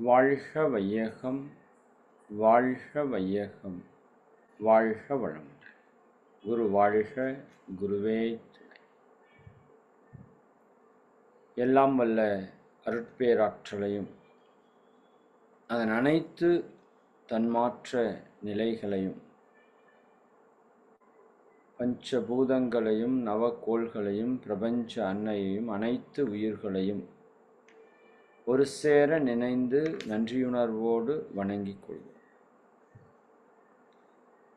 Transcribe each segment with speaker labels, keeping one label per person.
Speaker 1: வாழ்க வையகம், வாழ்க வையகம், வாழ்க வளமுடன். குரு வாழ்க, குருவே துணை. எல்லாம் வல்ல அருட்பேராற்றலையும் அதன் அனைத்து தன்மாற்ற நிலைகளையும் பஞ்சபூதங்களையும் நவக்கோள்களையும் பிரபஞ்ச அன்னையையும் அனைத்து உயிர்களையும் ஒரு சேர நினைந்து நன்றியுணர்வோடு வணங்கிக் கொள்வோம்.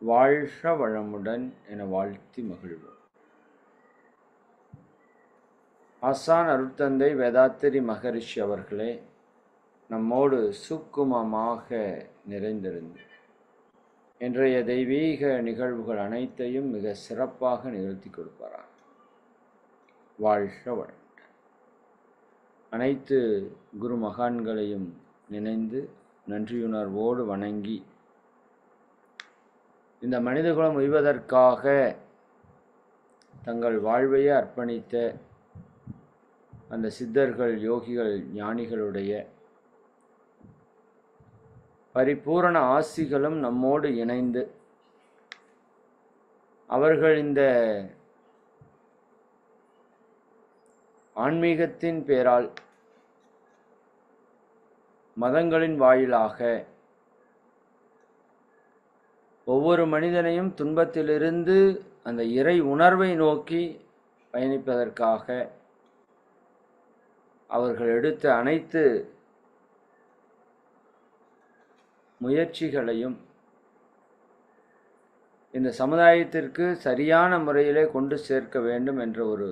Speaker 1: வாழ்க வளமுடன் என வாழ்த்தி மகிழ்வோம். ஆசான் அருட்தந்தை வேதாத்திரி மகரிஷி அவர்களே நம்மோடு சூக்குமமாக நிறைந்திருந்து இன்றைய தெய்வீக நிகழ்வுகள் அனைத்தையும் மிக சிறப்பாக நிகழ்த்தி கொடுப்பாராம். வாழ்க வளமுடன். அனைத்து குரு மகான்களையும் நினைந்து நன்றியுணர்வோடு வணங்கி இந்த மனிதகுலம் உய்வதற்காக தங்கள் வாழ்வையே அர்ப்பணித்த அந்த சித்தர்கள், யோகிகள், ஞானிகளுடைய பரிபூரண ஆசிகளும் நம்மோடு இணைந்து அவர்கள் இந்த ஆன்மீகத்தின் பேரால் மதங்களின் வாயிலாக ஒவ்வொரு மனிதனையும் துன்பத்திலிருந்து அந்த இறை உணர்வை நோக்கி பயணிப்பதற்காக அவர்கள் எடுத்த அனைத்து முயற்சிகளையும் இந்த சமுதாயத்திற்கு சரியான முறையிலே கொண்டு சேர்க்க வேண்டும் என்ற ஒரு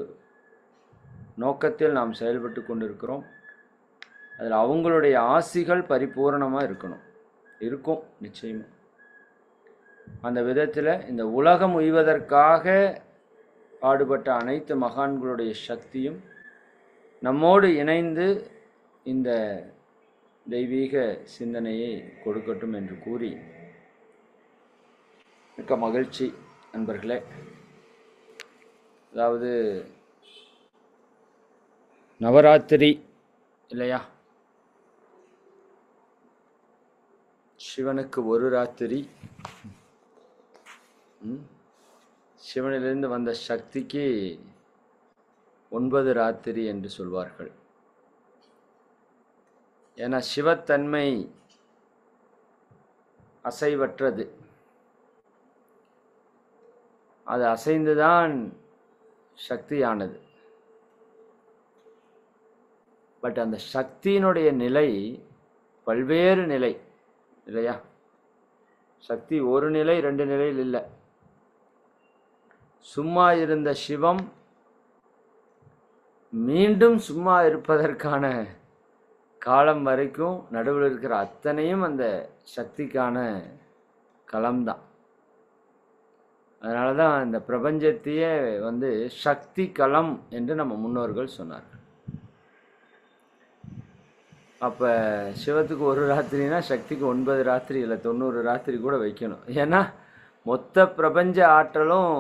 Speaker 1: நோக்கத்தில் நாம் செயல்பட்டு கொண்டிருக்கிறோம். அதில் அவங்களுடைய ஆசிகள் பரிபூரணமாக இருக்கும் நிச்சயமாக. அந்த விதத்தில் இந்த உலகம் உய்வதற்காக பாடுபட்ட அனைத்து மகான்களுடைய சக்தியும் நம்மோடு இணைந்து இந்த தெய்வீக சிந்தனையை கொடுக்கட்டும் என்று கூறி மிக்க மகிழ்ச்சி நண்பர்களே. அதாவது நவராத்திரி இல்லையா, சிவனுக்கு ஒரு ராத்திரி, சிவனிலிருந்து வந்த சக்திக்கு 9 ராத்திரி என்று சொல்வார்கள். ஏன்னா சிவத்தன்மை அசைவற்றது, அது அசைந்துதான் சக்தியானது. பட் அந்த சக்தியினுடைய நிலை பல்வேறு நிலை இல்லையா. சக்தி ஒரு நிலை 2 நிலையில் இல்லை. சும்மா இருந்த சிவம் மீண்டும் சும்மா இருப்பதற்கான காலம் வரைக்கும் நடுவில் இருக்கிற அத்தனையும் அந்த சக்திக்கான களம்தான். அதனால தான் இந்த பிரபஞ்சத்தையே சக்தி களம் என்று நம்ம முன்னோர்கள் சொன்னார்கள். அப்போ சிவத்துக்கு ஒரு ராத்திரினா சக்திக்கு 9 ராத்திரி இல்லை 90 ராத்திரி கூட வைக்கணும். ஏன்னா மொத்த பிரபஞ்ச ஆற்றலும்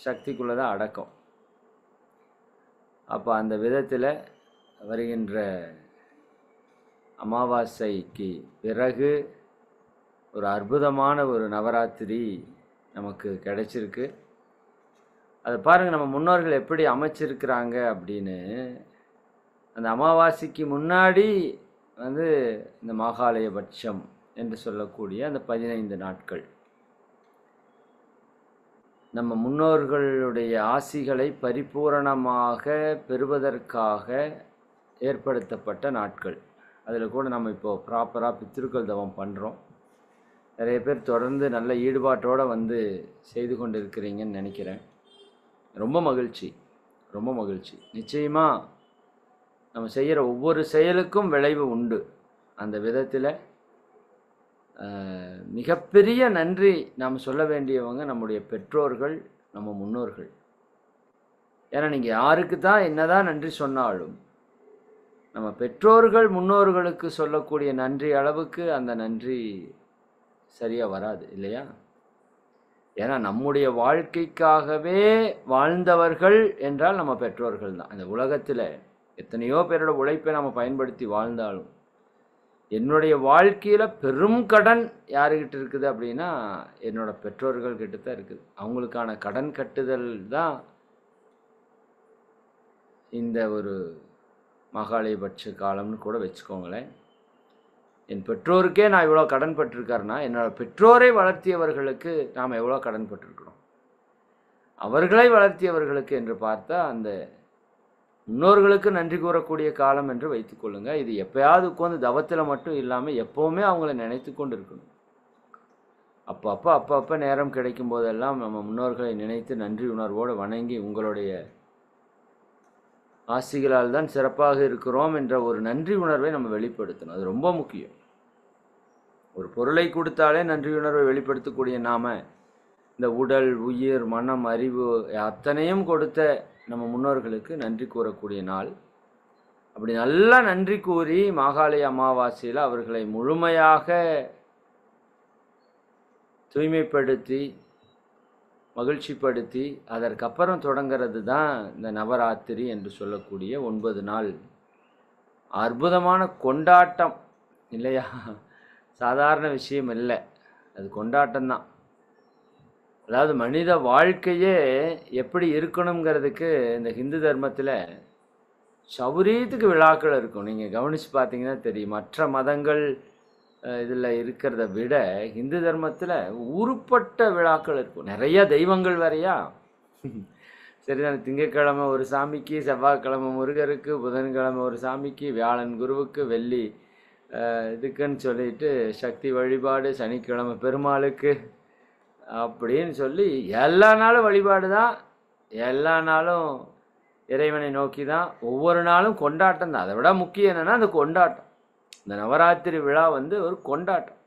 Speaker 1: சக்திக்குள்ளே தான் அடக்கம். அப்போ அந்த விதத்தில் வருகின்ற அமாவாசைக்கு பிறகு ஒரு அற்புதமான ஒரு நவராத்திரி நமக்கு கிடைச்சிருக்கு. அதை பாருங்கள், நம்ம முன்னோர்கள் எப்படி அமைச்சிருக்கிறாங்க அப்படின்னு. அந்த அமாவாசைக்கு முன்னாடி இந்த மாகாளயபட்சம் என்று சொல்லக்கூடிய அந்த 15 நாட்கள் நம்ம முன்னோர்களுடைய ஆசிகளை பரிபூரணமாக பெறுவதற்காக ஏற்படுத்தப்பட்ட நாட்கள். அதில் கூட நம்ம இப்போது ப்ராப்பராக பித்திருக்கள் தவம் பண்ணுறோம். நிறைய பேர் தொடர்ந்து நல்ல ஈடுபாட்டோடு செய்து கொண்டு இருக்கிறீங்கன்னு நினைக்கிறேன். ரொம்ப மகிழ்ச்சி, ரொம்ப மகிழ்ச்சி. நிச்சயமாக நம்ம செய்கிற ஒவ்வொரு செயலுக்கும் விளைவு உண்டு. அந்த விதத்தில் மிகப்பெரிய நன்றி நாம் சொல்ல வேண்டியவங்க நம்முடைய பெற்றோர்கள், நம்ம முன்னோர்கள். ஏன்னா நீங்கள் யாருக்கு தான் என்னதான் நன்றி சொன்னாலும் நம்ம பெற்றோர்கள் முன்னோர்களுக்கு சொல்லக்கூடிய நன்றி அளவுக்கு அந்த நன்றி சரியாக வராது இல்லையா. ஏன்னா நம்முடைய வாழ்க்கைக்காகவே வாழ்ந்தவர்கள் என்றால் நம்ம பெற்றோர்கள் தான். இந்த உலகத்தில் எத்தனையோ பேரோட உழைப்பை நம்ம பயன்படுத்தி வாழ்ந்தாலும் என்னுடைய வாழ்க்கையில் பெரும் கடன் யாருக்கிட்ட இருக்குது அப்படின்னா என்னோடய பெற்றோர்கள் கிட்ட தான் இருக்குது. அவங்களுக்கான கடன் கட்டுதல் தான் இந்த ஒரு மகாலயபட்ச காலம்னு கூட வச்சுக்கோங்களேன். என் பெற்றோருக்கே நான் இவ்வளோ கடன் பட்டிருக்காருன்னா என்னோடய பெற்றோரை வளர்த்தியவர்களுக்கு நாம் எவ்வளோ கடன் பட்டிருக்கிறோம். அவர்களை வளர்த்தியவர்களுக்கு என்று பார்த்தா அந்த முன்னோர்களுக்கு நன்றி கூறக்கூடிய காலம் என்று வைத்துக்கொள்ளுங்க. இது எப்பயாவது உட்காந்து தவத்தில் மட்டும் இல்லாமல் எப்போவுமே அவங்கள நினைத்து கொண்டு இருக்கணும். அப்பப்போ நேரம் கிடைக்கும் போதெல்லாம் நம்ம முன்னோர்களை நினைத்து நன்றி உணர்வோடு வணங்கி உங்களுடைய ஆசிகளால் தான் சிறப்பாக இருக்கிறோம் என்ற ஒரு நன்றி உணர்வை நம்ம வெளிப்படுத்தணும். அது ரொம்ப முக்கியம். ஒரு பொருளை கொடுத்தாலே நன்றி உணர்வை வெளிப்படுத்தக்கூடிய நாம இந்த உடல், உயிர், மனம், அறிவு அத்தனையும் கொடுத்த நம்ம முன்னோர்களுக்கு நன்றி கூறக்கூடிய நாள். அப்படி நல்லா நன்றி கூறி மாகாளய அமாவாசையில் அவர்களை முழுமையாக தூய்மைப்படுத்தி மகிழ்ச்சிப்படுத்தி அதற்கப்புறம் தொடங்கிறது தான் இந்த நவராத்திரி என்று சொல்லக்கூடிய 9 நாள் அற்புதமான கொண்டாட்டம் இல்லையா? சாதாரண விஷயம் இல்லை, அது கொண்டாட்டம்தான். அதாவது மனித வாழ்க்கையே எப்படி இருக்கணுங்கிறதுக்கு இந்த ஹிந்து தர்மத்தில் சௌரியத்துக்கு விழாக்கள் இருக்கும். நீங்கள் கவனித்து பார்த்தீங்கன்னா தெரியும். மற்ற மதங்கள் இதில் இருக்கிறத விட ஹிந்து தர்மத்தில் உருப்பட்ட விழாக்கள் இருக்கும். நிறைய தெய்வங்கள் வேறையா. சரிதானே? திங்கட்கிழமை ஒரு சாமிக்கு, செவ்வாய்க்கிழமை முருகருக்கு, புதன்கிழமை ஒரு சாமிக்கு, வியாழன் குருவுக்கு, வெள்ளி இதுக்குன்னு சொல்லிட்டு சக்தி வழிபாடு, சனிக்கிழமை பெருமாளுக்கு அப்படின்னு சொல்லி எல்லா நாளும் வழிபாடு தான். எல்லா நாளும் இறைவனை நோக்கி தான். ஒவ்வொரு நாளும் கொண்டாட்டம் தான். அதை விட முக்கியம் என்னென்னா அந்த கொண்டாட்டம். இந்த நவராத்திரி விழா ஒரு கொண்டாட்டம்.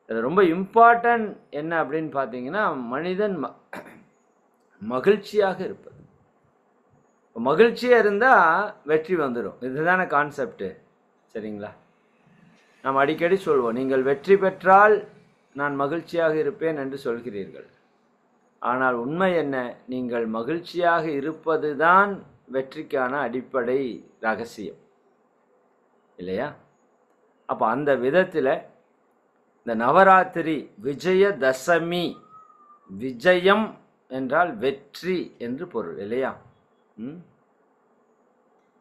Speaker 1: அது ரொம்ப இம்பார்ட்டன்ட் என்ன அப்படின்னு பார்த்தீங்கன்னா மனிதன் மகிழ்ச்சியாக இருப்பது. மகிழ்ச்சியாக இருந்தால் வெற்றி வந்துடும். இதுதானே கான்செப்டு. சரிங்களா? நாம் அடிக்கடி சொல்வோம், நீங்கள் வெற்றி பெற்றால் நான் மகிழ்ச்சியாக இருப்பேன் என்று சொல்கிறீர்கள். ஆனால் உண்மை என்ன? நீங்கள் மகிழ்ச்சியாக இருப்பது தான் வெற்றிக்கான அடிப்படை ரகசியம் இல்லையா? அப்போ அந்த விதத்தில் இந்த நவராத்திரி விஜயதசமி, விஜயம் என்றால் வெற்றி என்று பொருள் இல்லையா?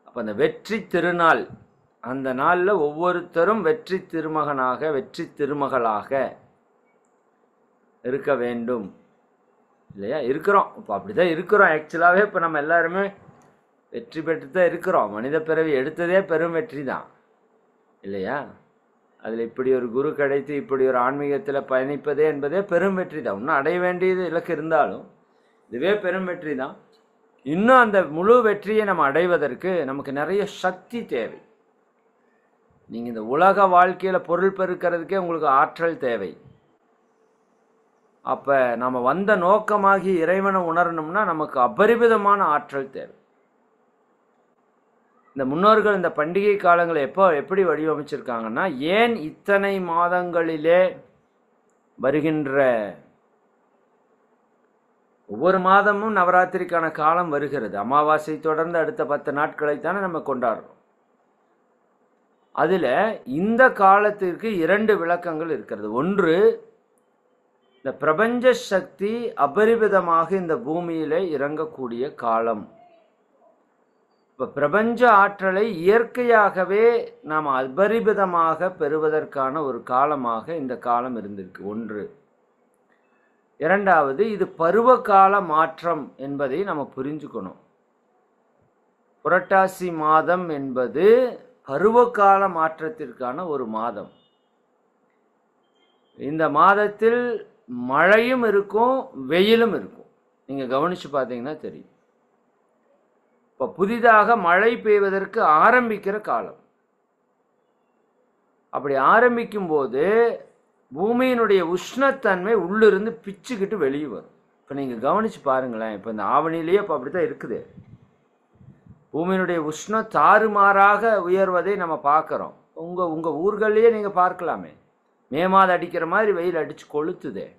Speaker 1: அப்போ அந்த வெற்றி திருநாள், அந்த நாளில் ஒவ்வொருத்தரும் வெற்றி திருமகனாக, வெற்றி திருமகளாக இருக்க வேண்டும் இல்லையா? இருக்கிறோம். இப்போ அப்படி தான் இருக்கிறோம். ஆக்சுவலாகவே இப்போ நம்ம எல்லாருமே வெற்றி பெற்று தான் இருக்கிறோம். மனித பிறவி எடுத்ததே பெரும் வெற்றி தான் இல்லையா? அதில் இப்படி ஒரு குரு கிடைத்து இப்படி ஒரு ஆன்மீகத்தில் பயணிப்பதே என்பதே பெரும் வெற்றி தான். இன்னும் அடைய வேண்டியது இலக்கு இருந்தாலும் இதுவே பெரும் வெற்றி தான். இன்னும் அந்த முழு வெற்றியை நம்ம அடைவதற்கு நமக்கு நிறைய சக்தி தேவை. நீங்கள் இந்த உலக வாழ்க்கையில் பொருள் பெருக்கிறதுக்கே உங்களுக்கு ஆற்றல் தேவை. அப்போ நம்ம வந்த நோக்கமாகி இறைவனை உணரணும்னா நமக்கு அபரிமிதமான ஆற்றல் தேவை. இந்த முன்னோர்கள் இந்த பண்டிகை காலங்களை எப்படி வடிவமைச்சிருக்காங்கன்னா, ஏன் இத்தனை மாதங்களிலே வருகின்ற ஒவ்வொரு மாதமும் நவராத்திரிக்கான காலம் வருகிறது. அமாவாசை தொடர்ந்து அடுத்த 10 நாட்களைத்தானே நம்ம கொண்டாடுறோம். அதில் இந்த காலத்திற்கு 2 விளக்கங்கள் இருக்கிறது. ஒன்று, இந்த பிரபஞ்ச சக்தி அபரிமிதமாக இந்த பூமியில இறங்கக்கூடிய காலம். இப்போ பிரபஞ்ச ஆற்றலை இயற்கையாகவே நாம் அபரிமிதமாக பெறுவதற்கான ஒரு காலமாக இந்த காலம் இருந்திருக்கு. ஒன்று. இரண்டாவது, இது பருவகால மாற்றம் என்பதை நம்ம புரிஞ்சுக்கணும். புரட்டாசி மாதம் என்பது பருவகால மாற்றத்திற்கான ஒரு மாதம். இந்த மாதத்தில் மழையும் இருக்கும், வெயிலும் இருக்கும். நீங்கள் கவனித்து பார்த்தீங்கன்னா தெரியும். இப்போ புதிதாக மழை பெய்வதற்கு ஆரம்பிக்கிற காலம். அப்படி ஆரம்பிக்கும் போது பூமியினுடைய உஷ்ணத்தன்மை உள்ளிருந்து பிச்சுக்கிட்டு வெளியே வரும். இப்போ நீங்கள் கவனித்து பாருங்களேன். இப்போ இந்த ஆவணிலேயே இப்போ அப்படி தான் இருக்குது. பூமியினுடைய உஷ்ணம் தாறுமாறாக உயர்வதை நம்ம பார்க்குறோம். உங்கள் ஊர்கள்லேயே நீங்கள் பார்க்கலாமே. மே மாதம் அடிக்கிற மாதிரி வெயில் அடித்து கொளுத்துதே.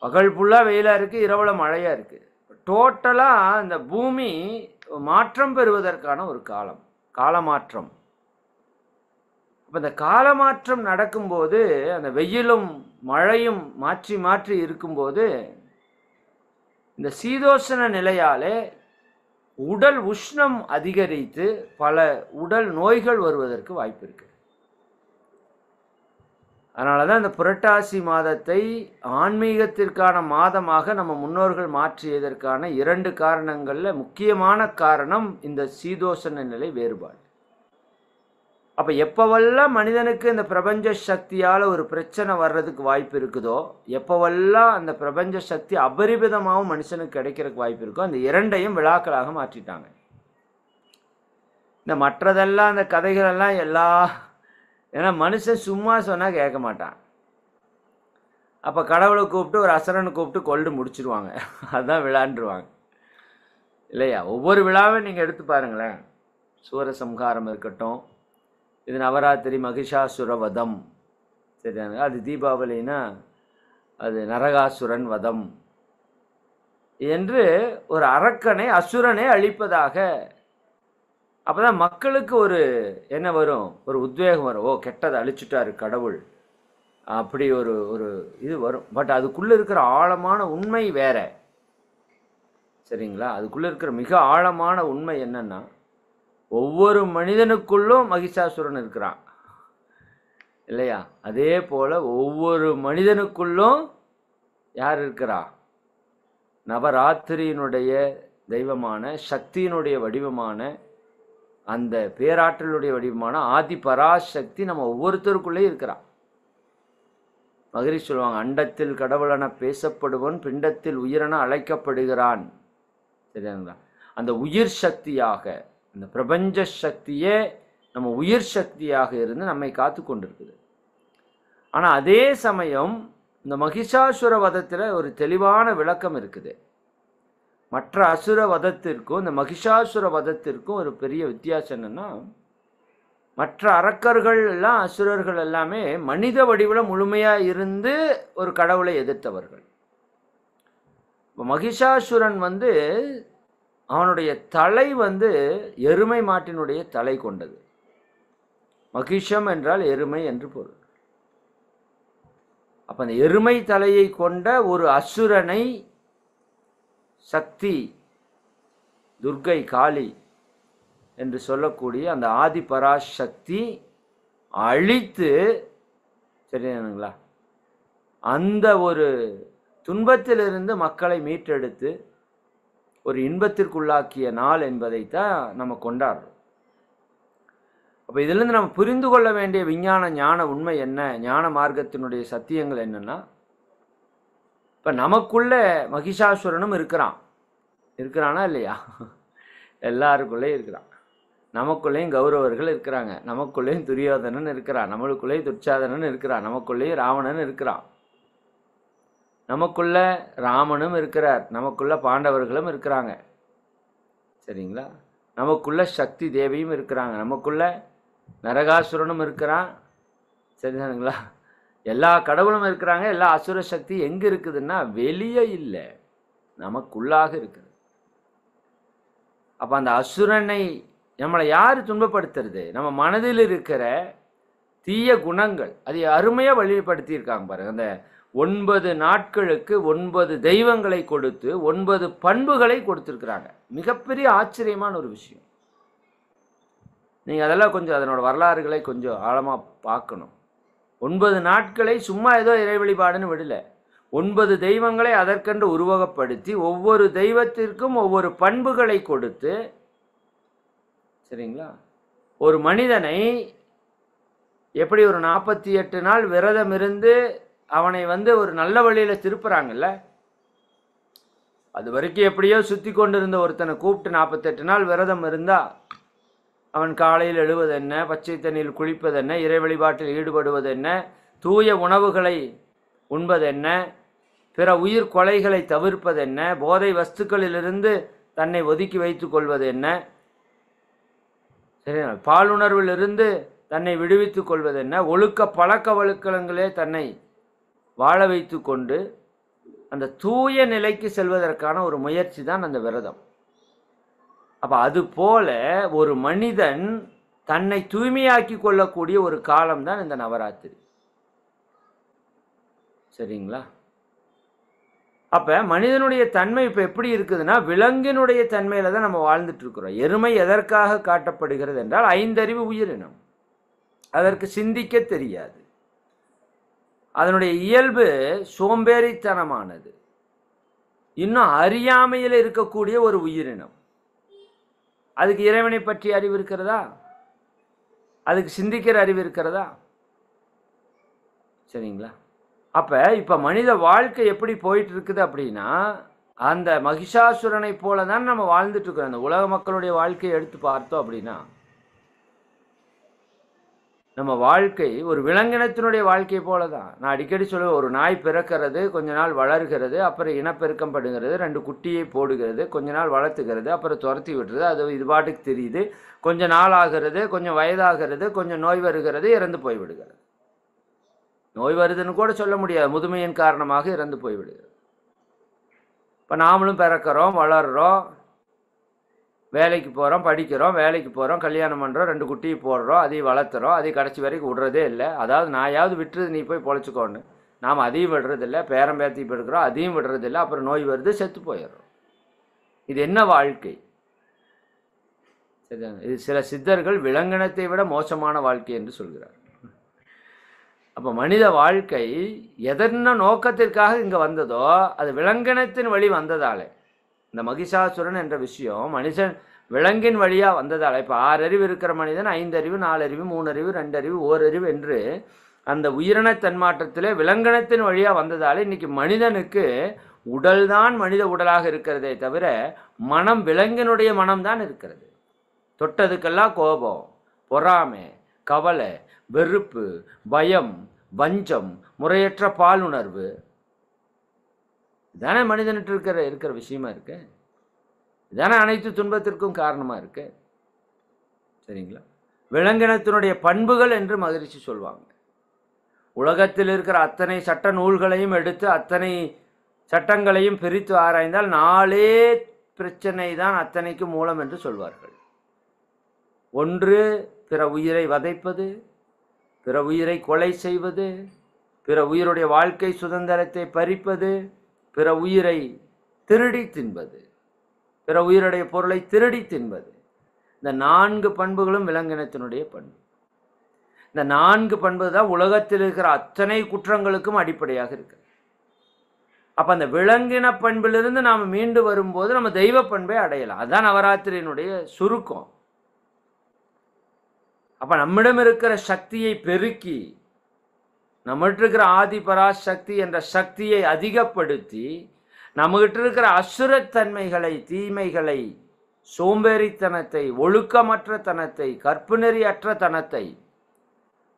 Speaker 1: பகல் ஃபுல்லாக வெயிலாக இருக்குது, இரவில் மழையாக இருக்குது. டோட்டலாக இந்த பூமி மாற்றம் பெறுவதற்கான ஒரு காலம், காலமாற்றம். இப்போ இந்த காலமாற்றம் நடக்கும்போது, அந்த வெயிலும் மழையும் மாற்றி மாற்றி இருக்கும்போது, இந்த சீதோஷண நிலையாலே உடல் உஷ்ணம் அதிகரித்து பல உடல் நோய்கள் வருவதற்கு வாய்ப்பு இருக்கு. அதனால தான் இந்த புரட்டாசி மாதத்தை ஆன்மீகத்திற்கான மாதமாக நம்ம முன்னோர்கள் மாற்றியதற்கான 2 காரணங்களில் முக்கியமான காரணம் இந்த சீதோஷண நிலை வேறுபாடு. அப்போ எப்போவெல்லாம் மனிதனுக்கு இந்த பிரபஞ்ச சக்தியால் ஒரு பிரச்சனை வர்றதுக்கு வாய்ப்பு இருக்குதோ, எப்போவெல்லாம் அந்த பிரபஞ்ச சக்தி அபரிமிதமாகவும் மனுஷனுக்கு கிடைக்கிறதுக்கு வாய்ப்பு இருக்கோ, அந்த 2ஐயும் விழாக்களாக மாற்றிட்டாங்க. இந்த மற்றதெல்லாம் அந்த கதைகளெல்லாம் ஏன்னா மனுஷன் சும்மா சொன்னால் கேட்க மாட்டான். அப்போ கடவுளை கூப்பிட்டு ஒரு அசுரனை கூப்பிட்டு கொண்டு முடிச்சிருவாங்க. அதுதான் விழான்றுவாங்க இல்லையா? ஒவ்வொரு விழாவையும் நீங்கள் எடுத்து பாருங்களேன். சூரசம்ஹாரம் இருக்கட்டும், இது நவராத்திரி மகிஷாசுர வதம், சரிதாங்க. அது தீபாவளினா அது நரகாசுரன் வதம் என்று ஒரு அரக்கனை அசுரனை அழிப்பதாக. அப்போ தான் மக்களுக்கு ஒரு என்ன வரும், ஒரு உத்வேகம் வரும். ஓ, கெட்டதை அழிச்சுட்டாரு கடவுள், அப்படி ஒரு ஒரு இது வரும். பட் அதுக்குள்ளே இருக்கிற ஆழமான உண்மை வேற, சரிங்களா? அதுக்குள்ளே இருக்கிற மிக ஆழமான உண்மை என்னன்னா, ஒவ்வொரு மனிதனுக்குள்ளும் மகிஷாசுரன் இருக்கிறான் இல்லையா? அதே போல் ஒவ்வொரு மனிதனுக்குள்ளும் யார் இருக்கிறா? நவராத்திரியினுடைய தெய்வமான சக்தியினுடைய வடிவமான அந்த பேராற்றலுடைய வடிவமான ஆதி பராசக்தி நம்ம ஒவ்வொருத்தருக்குள்ளே இருக்கிறான். மகரிஷி சொல்லுவாங்க, அண்டத்தில் கடவுளென பேசப்படுவன் பிண்டத்தில் உயிரென அழைக்கப்படுகிறான். சரிங்களா? அந்த உயிர் சக்தியாக, அந்த பிரபஞ்ச சக்தியே நம்ம உயிர் சக்தியாக இருந்து நம்மை காத்து கொண்டிருக்குது. ஆனால் அதே சமயம் இந்த மகிஷாசுர வதத்தில் ஒரு தெளிவான விளக்கம் இருக்குது. மற்ற அசுர வதத்திற்கும் இந்த மகிஷாசுர வதத்திற்கும் ஒரு பெரிய வித்தியாசம் என்னன்னா, மற்ற அரக்கர்கள் எல்லாம் அசுரர்கள் எல்லாமே மனித வடிவில் முழுமையாக இருந்து ஒரு கடவுளை எதிர்த்தவர்கள். மகிஷாசுரன் அவனுடைய தலை எருமை மாட்டினுடைய தலை கொண்டது. மகிஷம் என்றால் எருமை என்று பொருள். அப்போ அந்த எருமை தலையை கொண்ட ஒரு அசுரனை சக்தி, துர்கை, காளி என்று சொல்லக்கூடிய அந்த ஆதி பராசக்தி அழித்து, சரிங்களா, அந்த ஒரு துன்பத்திலிருந்து மக்களை மீட்டெடுத்து ஒரு இன்பத்திற்குள்ளாக்கிய நாள் என்பதைத்தான் நம்ம கொண்டாடுறோம். அப்போ இதிலிருந்து நம்ம புரிந்து கொள்ள வேண்டிய விஞ்ஞான ஞான உண்மை என்ன, ஞான மார்க்கத்தினுடைய சத்தியங்கள் என்னன்னா, இப்போ நமக்குள்ள மகிஷாசுரனும் இருக்கிறானா இல்லையா? எல்லாருக்குள்ளேயும் இருக்கிறான். நமக்குள்ளேயும் கௌரவர்கள் இருக்கிறாங்க, நமக்குள்ளேயும் துரியோதனன் இருக்கிறான், நம்மளுக்குள்ளேயும் துச்சாதனன் இருக்கிறான், நமக்குள்ளேயும் ராவணன் இருக்கிறான், நமக்குள்ள ராமனும் இருக்கிறார், நமக்குள்ள பாண்டவர்களும் இருக்கிறாங்க, சரிங்களா? நமக்குள்ள சக்தி தேவியும் இருக்கிறாங்க, நமக்குள்ள நரகாசுரனும் இருக்கிறான், சரிதானுங்களா? எல்லா கடவுளும் இருக்கிறாங்க. எல்லா அசுர சக்தி எங்கே இருக்குதுன்னா வெளியே இல்லை, நமக்குள்ளாக இருக்குது. அப்போ அந்த அசுரனை நம்மளை யார் துன்பப்படுத்துறது? நம்ம மனதில் இருக்கிற தீய குணங்கள். அது அருமையாக வழிபடுத்தியிருக்காங்க பாருங்க. அந்த 9 நாட்களுக்கு 9 தெய்வங்களை கொடுத்து 9 பண்புகளை கொடுத்துருக்குறாங்க. மிகப்பெரிய ஆச்சரியமான ஒரு விஷயம். நீங்கள் அதெல்லாம் கொஞ்சம் அதனோட வரலாறுகளை கொஞ்சம் ஆழமாக பார்க்கணும். 9 நாட்களை சும்மா ஏதோ இறை வழிபாடுன்னு விடலை. 9 தெய்வங்களை அதற்கென்று உருவகப்படுத்தி ஒவ்வொரு தெய்வத்திற்கும் ஒவ்வொரு பண்புகளை கொடுத்து, சரிங்களா, ஒரு மனிதனை எப்படி ஒரு 48 நாள் விரதம் இருந்து அவனை ஒரு நல்ல வழியில் திருப்புறாங்கல்ல, அது வரைக்கும் எப்படியோ சுற்றி கொண்டு இருந்த ஒருத்தனை கூப்பிட்டு 48 நாள் விரதம் இருந்தா அவன் காலையில் எழுவது என்ன, பச்சை தண்ணியில் குளிப்பது என்ன, இறை வழிபாட்டில் ஈடுபடுவது என்ன, தூய உணவுகளை உண்பது என்ன, பிற உயிர் கொலைகளை தவிர்ப்பது என்ன, போதை வஸ்துக்களிலிருந்து தன்னை ஒதுக்கி வைத்துக் கொள்வது என்ன, சரி, பாலுணர்விலிருந்து தன்னை விடுவித்துக் கொள்வது என்ன, ஒழுக்க பழக்க வழக்கங்களே தன்னை வாழ வைத்து கொண்டு அந்த தூய நிலைக்கு செல்வதற்கான ஒரு முயற்சி தான் அந்த விரதம். அப்போ அது போல ஒரு மனிதன் தன்னை தூய்மையாக்கி கொள்ளக்கூடிய ஒரு காலம்தான் இந்த நவராத்திரி. சரிங்களா? அப்ப மனிதனுடைய தன்மை இப்ப எப்படி இருக்குதுன்னா, விலங்கினுடைய தன்மையில தான் நம்ம வாழ்ந்துட்டு இருக்கிறோம். எருமை எதற்காக காட்டப்படுகிறது என்றால், 5 அறிவு உயிரினம். அதற்கு சிந்திக்க தெரியாது. அதனுடைய இயல்பு சோம்பேறித்தனமானது. இன்னும் அறியாமையில் இருக்கக்கூடிய ஒரு உயிரினம். அதுக்கு இறைவனை பற்றி அறிவு இருக்கிறதா? அதுக்கு சிந்திக்கிற அறிவு இருக்கிறதா? சரிங்களா? அப்ப இப்ப மனித வாழ்க்கை எப்படி போயிட்டு இருக்குது அப்படின்னா, அந்த மகிஷாசுரனை போல தான் நம்ம வாழ்ந்துட்டு இருக்கிறோம். அந்த உலக மக்களுடைய வாழ்க்கையை எடுத்து பார்த்தோம் அப்படின்னா, நம்ம வாழ்க்கை ஒரு விலங்கினத்தினுடைய வாழ்க்கை போல தான். நான் அடிக்கடி சொல்லுவேன், ஒரு நாய் பிறக்கிறது, கொஞ்ச நாள் வளர்கிறது, அப்புறம் இனப்பெருக்கம் படுகிறது, 2 குட்டியை போடுகிறது, கொஞ்ச நாள் வளர்த்துக்கிறது, அப்புறம் துரத்தி விட்டுறது, அது இது பாட்டுக்கு தெரியுது, கொஞ்ச நாள் ஆகிறது, கொஞ்சம் வயதாகிறது, கொஞ்சம் நோய் வருகிறது, இறந்து போய்விடுகிறது. நோய் வருதுன்னு கூட சொல்ல முடியாது, முதுமையின் காரணமாக இறந்து போய்விடுகிறது. இப்போ நாமளும் பிறக்கிறோம், வளர்கிறோம், வேலைக்கு போகிறோம், படிக்கிறோம், வேலைக்கு போகிறோம், கல்யாணம் பண்ணுறோம், 2 குட்டியை போடுறோம், அதையும் வளர்த்துறோம், அதையும் கடைசி வரைக்கும் விடுறதே இல்லை. அதாவது நாயாவது விட்டுறது, நீ போய் பொழைச்சிக்கோன்னு. நாம் அதையும் விடுறதில்லை, பேரம்பேத்தி எடுக்கிறோம், அதையும் விடுறதில்லை, அப்புறம் நோய் வருது, செத்து போயிடுறோம். இது என்ன வாழ்க்கை? சரிதாங்க. இது சில சித்தர்கள் விலங்கினத்தை விட மோசமான வாழ்க்கை என்று சொல்கிறார். அப்போ மனித வாழ்க்கை எதென்ன நோக்கத்திற்காக இங்கே வந்ததோ அது விலங்கினத்தின் வழி வந்ததாலே, இந்த மகிஷாசுரன் என்ற விஷயம் மனுஷன் விலங்கின் வழியாக வந்ததால், இப்போ 6 அறிவு இருக்கிற மனிதன் 5 அறிவு, 4 அறிவு, 3 அறிவு, 2 அறிவு, 1 அறிவு என்று அந்த உயிரின தன்மாற்றத்திலே விலங்கினத்தின் வழியாக வந்ததால் இன்னைக்கு மனிதனுக்கு உடல்தான் மனித உடலாக இருக்கிறதே தவிர மனம் விலங்கினுடைய மனம்தான் இருக்கிறது. தொட்டதுக்கெல்லாம் கோபம், பொறாமை, கவலை, வெறுப்பு, பயம், வஞ்சம், முறையற்ற பாலுணர்வு, இதானே மனிதனிட்டு இருக்கிற விஷயமா இருக்கு. இதானே அனைத்து துன்பத்திற்கும் காரணமாக இருக்கு. சரிங்களா? விலங்கினத்தினுடைய பண்புகள் என்று மகிழ்ச்சி சொல்வாங்க. உலகத்தில் இருக்கிற அத்தனை சட்ட நூல்களையும் எடுத்து அத்தனை சட்டங்களையும் பிரித்து ஆராய்ந்தால் 4 பிரச்சனை தான் அத்தனைக்கு மூலம் என்று சொல்வார்கள். ஒன்று, பிற உயிரை வதைப்பது, பிற உயிரை கொலை செய்வது, பிற உயிருடைய வாழ்க்கை சுதந்திரத்தை பறிப்பது, பிற உயிரை திருடி தின்பது, பிற உயிருடைய பொருளை திருடி தின்பது. இந்த 4 பண்புகளும் விலங்கினத்தினுடைய பண்பு. இந்த 4 பண்பு தான் உலகத்தில் இருக்கிற அத்தனை குற்றங்களுக்கும் அடிப்படையாக இருக்கு. அப்போ அந்த விலங்கின பண்பிலிருந்து நாம் மீண்டு வரும்போது நம்ம தெய்வ பண்பை அடையலாம். அதுதான் நவராத்திரியினுடைய சுருக்கம். அப்போ நம்மிடம் இருக்கிற சக்தியை பெருக்கி, நம்மகிட்ட இருக்கிற ஆதி பராசக்தி என்ற சக்தியை அதிகப்படுத்தி, நம்மகிட்ட இருக்கிற அசுரத்தன்மைகளை, தீமைகளை, சோம்பேறித்தனத்தை, ஒழுக்கமற்ற தனத்தை, கற்புநெறி அற்ற தனத்தை,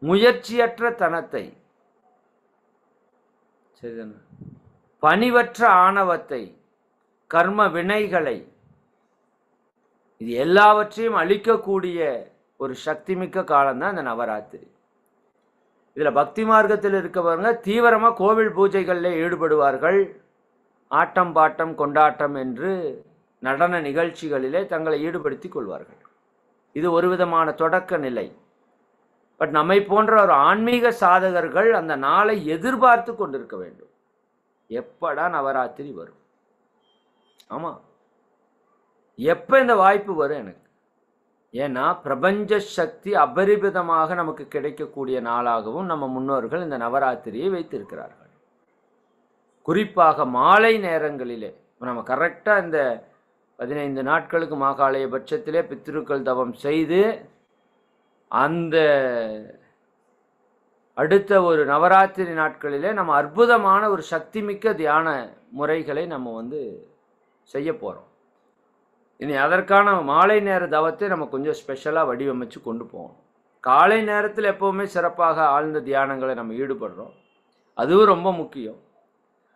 Speaker 1: முயற்சியற்ற தனத்தை, சரிதானே, பணிவற்ற ஆணவத்தை, கர்ம வினைகளை, இது எல்லாவற்றையும் அழிக்கக்கூடிய ஒரு சக்திமிக்க காலம்தான் இந்த நவராத்திரி. இதில் பக்தி மார்க்கத்தில் இருக்கவங்க தீவிரமாக கோவில் பூஜைகளில் ஈடுபடுவார்கள். ஆட்டம் பாட்டம் கொண்டாட்டம் என்று நடன நிகழ்ச்சிகளிலே தங்களை ஈடுபடுத்தி கொள்வார்கள். இது ஒரு விதமான தொடக்க நிலை. பட் நம்மை போன்ற ஒரு ஆன்மீக சாதகர்கள் அந்த நாளை எதிர்பார்த்து கொண்டிருக்க வேண்டும். எப்படா நவராத்திரி வரும்? ஆமாம், எப்போ இந்த வாய்ப்பு வரும் எனக்கு? ஏன்னா பிரபஞ்ச சக்தி அபரிமிதமாக நமக்கு கிடைக்கக்கூடிய நாளாகவும் நம்ம முன்னோர்கள் இந்த நவராத்திரியை வைத்திருக்கிறார்கள். குறிப்பாக மாலை நேரங்களிலே நம்ம கரெக்டாக இந்த 15 நாட்களுக்கு மாகாலய பட்சத்திலே பித்ருக்கள் தவம் செய்து அந்த அடுத்த ஒரு நவராத்திரி நாட்களிலே நம்ம அற்புதமான ஒரு சக்திமிக்க தியான முறைகளை நம்ம செய்ய போகிறோம். இனி அதற்கான மாலை நேர தவத்தை நம்ம கொஞ்சம் ஸ்பெஷலாக வடிவமைச்சு கொண்டு போகணும். காலை நேரத்தில் எப்போவுமே சிறப்பாக ஆழ்ந்த தியானங்களை நம்ம ஈடுபடுறோம், அதுவும் ரொம்ப முக்கியம்,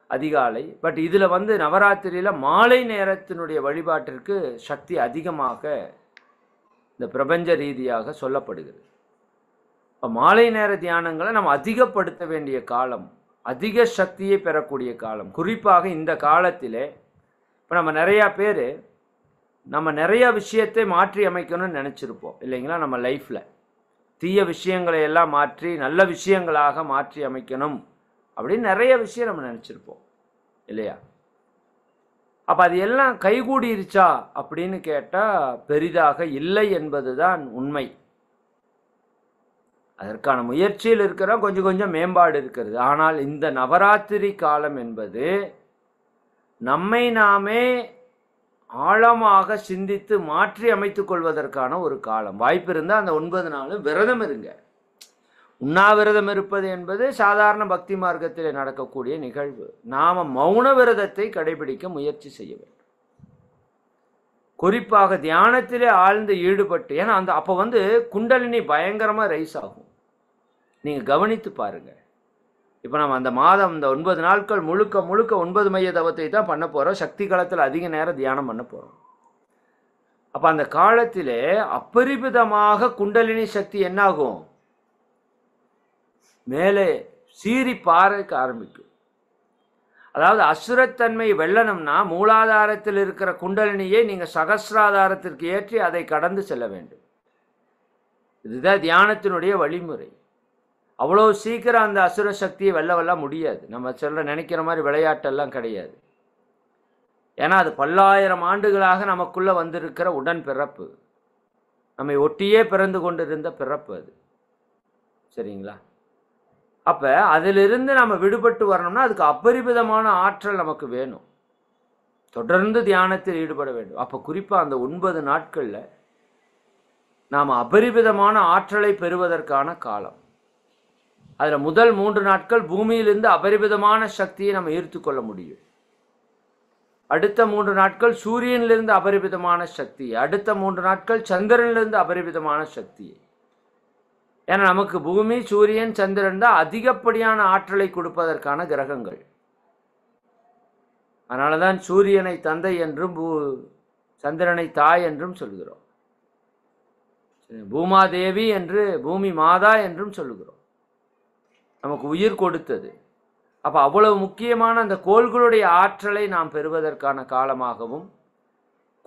Speaker 1: அதிகாலை. பட் இதில் நவராத்திரியில் மாலை நேரத்தினுடைய வழிபாட்டிற்கு சக்தி அதிகமாக இந்த பிரபஞ்ச ரீதியாக சொல்லப்படுகிறது. இப்போ மாலை நேர தியானங்களை நம்ம அதிகப்படுத்த வேண்டிய காலம், அதிக சக்தியை பெறக்கூடிய காலம். குறிப்பாக இந்த காலத்திலே இப்போ நம்ம நிறையா பேர் நம்ம நிறைய விஷயத்தை மாற்றி அமைக்கணும்னு நினச்சிருப்போம் இல்லைங்களா? நம்ம லைஃப்பில் தீய விஷயங்களை எல்லாம் மாற்றி நல்ல விஷயங்களாக மாற்றி அமைக்கணும் அப்படின்னு நிறைய விஷயம் நம்ம நினச்சிருப்போம் இல்லையா? அப்போ அது எல்லாம் கைகூடிருச்சா அப்படின்னு கேட்டால் பெரிதாக இல்லை என்பது தான் உண்மை. அதற்கான முயற்சியில் இருக்கிற கொஞ்சம் கொஞ்சம் மேம்பாடு இருக்கிறது. ஆனால் இந்த நவராத்திரி காலம் என்பது நம்மை நாமே ஆழமாக சிந்தித்து மாற்றி அமைத்துக் கொள்வதற்கான ஒரு காலம். வாய்ப்பு இருந்தால் அந்த 9 நாளும் விரதம் இருங்க. உண்ணாவிரதம் இருப்பது என்பது சாதாரண பக்தி மார்க்கத்தில் நடக்கக்கூடிய நிகழ்வு. நாம் மௌன விரதத்தை கடைபிடிக்க முயற்சி செய்ய வேண்டும். குறிப்பாக தியானத்திலே ஆழ்ந்து ஈடுபட்டு, ஏன்னா அப்போ குண்டலினி பயங்கரமாக ரைஸ் ஆகும். நீங்கள் கவனித்து பாருங்கள். இப்போ நம்ம அந்த மாதம் இந்த 9 நாட்கள் முழுக்க 9 மைய தவத்தை தான் பண்ண போகிறோம். சக்தி காலத்தில் அதிக நேரம் தியானம் பண்ண போகிறோம். அப்போ அந்த காலத்திலே அப்பரிமிதமாக குண்டலினி சக்தி என்னாகும்? மேலே சீறி பாறைக்கு ஆரம்பிக்கும். அதாவது அசுரத்தன்மை வெல்லணும்னா மூலாதாரத்தில் இருக்கிற குண்டலினியை நீங்கள் சகசிராதாரத்திற்கு ஏற்றி அதை கடந்து செல்ல வேண்டும். இதுதான் தியானத்தினுடைய வழிமுறை. அவ்வளோ சீக்கிரம் அந்த அசுர சக்தியை வெல்ல முடியாது. நம்ம நினைக்கிற மாதிரி விளையாட்டெல்லாம் கிடையாது. ஏன்னா அது பல்லாயிரம் ஆண்டுகளாக நமக்குள்ளே வந்திருக்கிற உடன் பிறப்பு, நம்மை ஒட்டியே பிறந்து கொண்டிருந்த பிறப்பு அது. சரிங்களா? அப்போ அதிலிருந்து நம்ம விடுபட்டு வரணும்னா அதுக்கு அப்பரிமிதமான ஆற்றல் நமக்கு வேணும். தொடர்ந்து தியானத்தில் ஈடுபட வேண்டும். அப்போ குறிப்பாக அந்த 9 நாட்களில் நாம் அபரிமிதமான ஆற்றலை பெறுவதற்கான காலம். அதில் முதல் 3 நாட்கள் பூமியிலிருந்து அபரிமிதமான சக்தியை நம்ம ஈர்த்து கொள்ள முடியும். அடுத்த 3 நாட்கள் சூரியனிலிருந்து அபரிமிதமான சக்தி, அடுத்த 3 நாட்கள் சந்திரனிலிருந்து அபரிமிதமான சக்தி. ஏன்னா நமக்கு பூமி, சூரியன், சந்திரன் தான் அதிகப்படியான ஆற்றலை கொடுப்பதற்கான கிரகங்கள். அதனால தான் சூரியனை தந்தை என்றும் சந்திரனை தாய் என்றும் சொல்கிறோம். பூமாதேவி என்று, பூமி மாதா என்றும் சொல்லுகிறோம். நமக்கு உயிர் கொடுத்தது. அப்போ அவ்வளவு முக்கியமான அந்த கோள்களுடைய ஆற்றலை நாம் பெறுவதற்கான காலமாகவும்,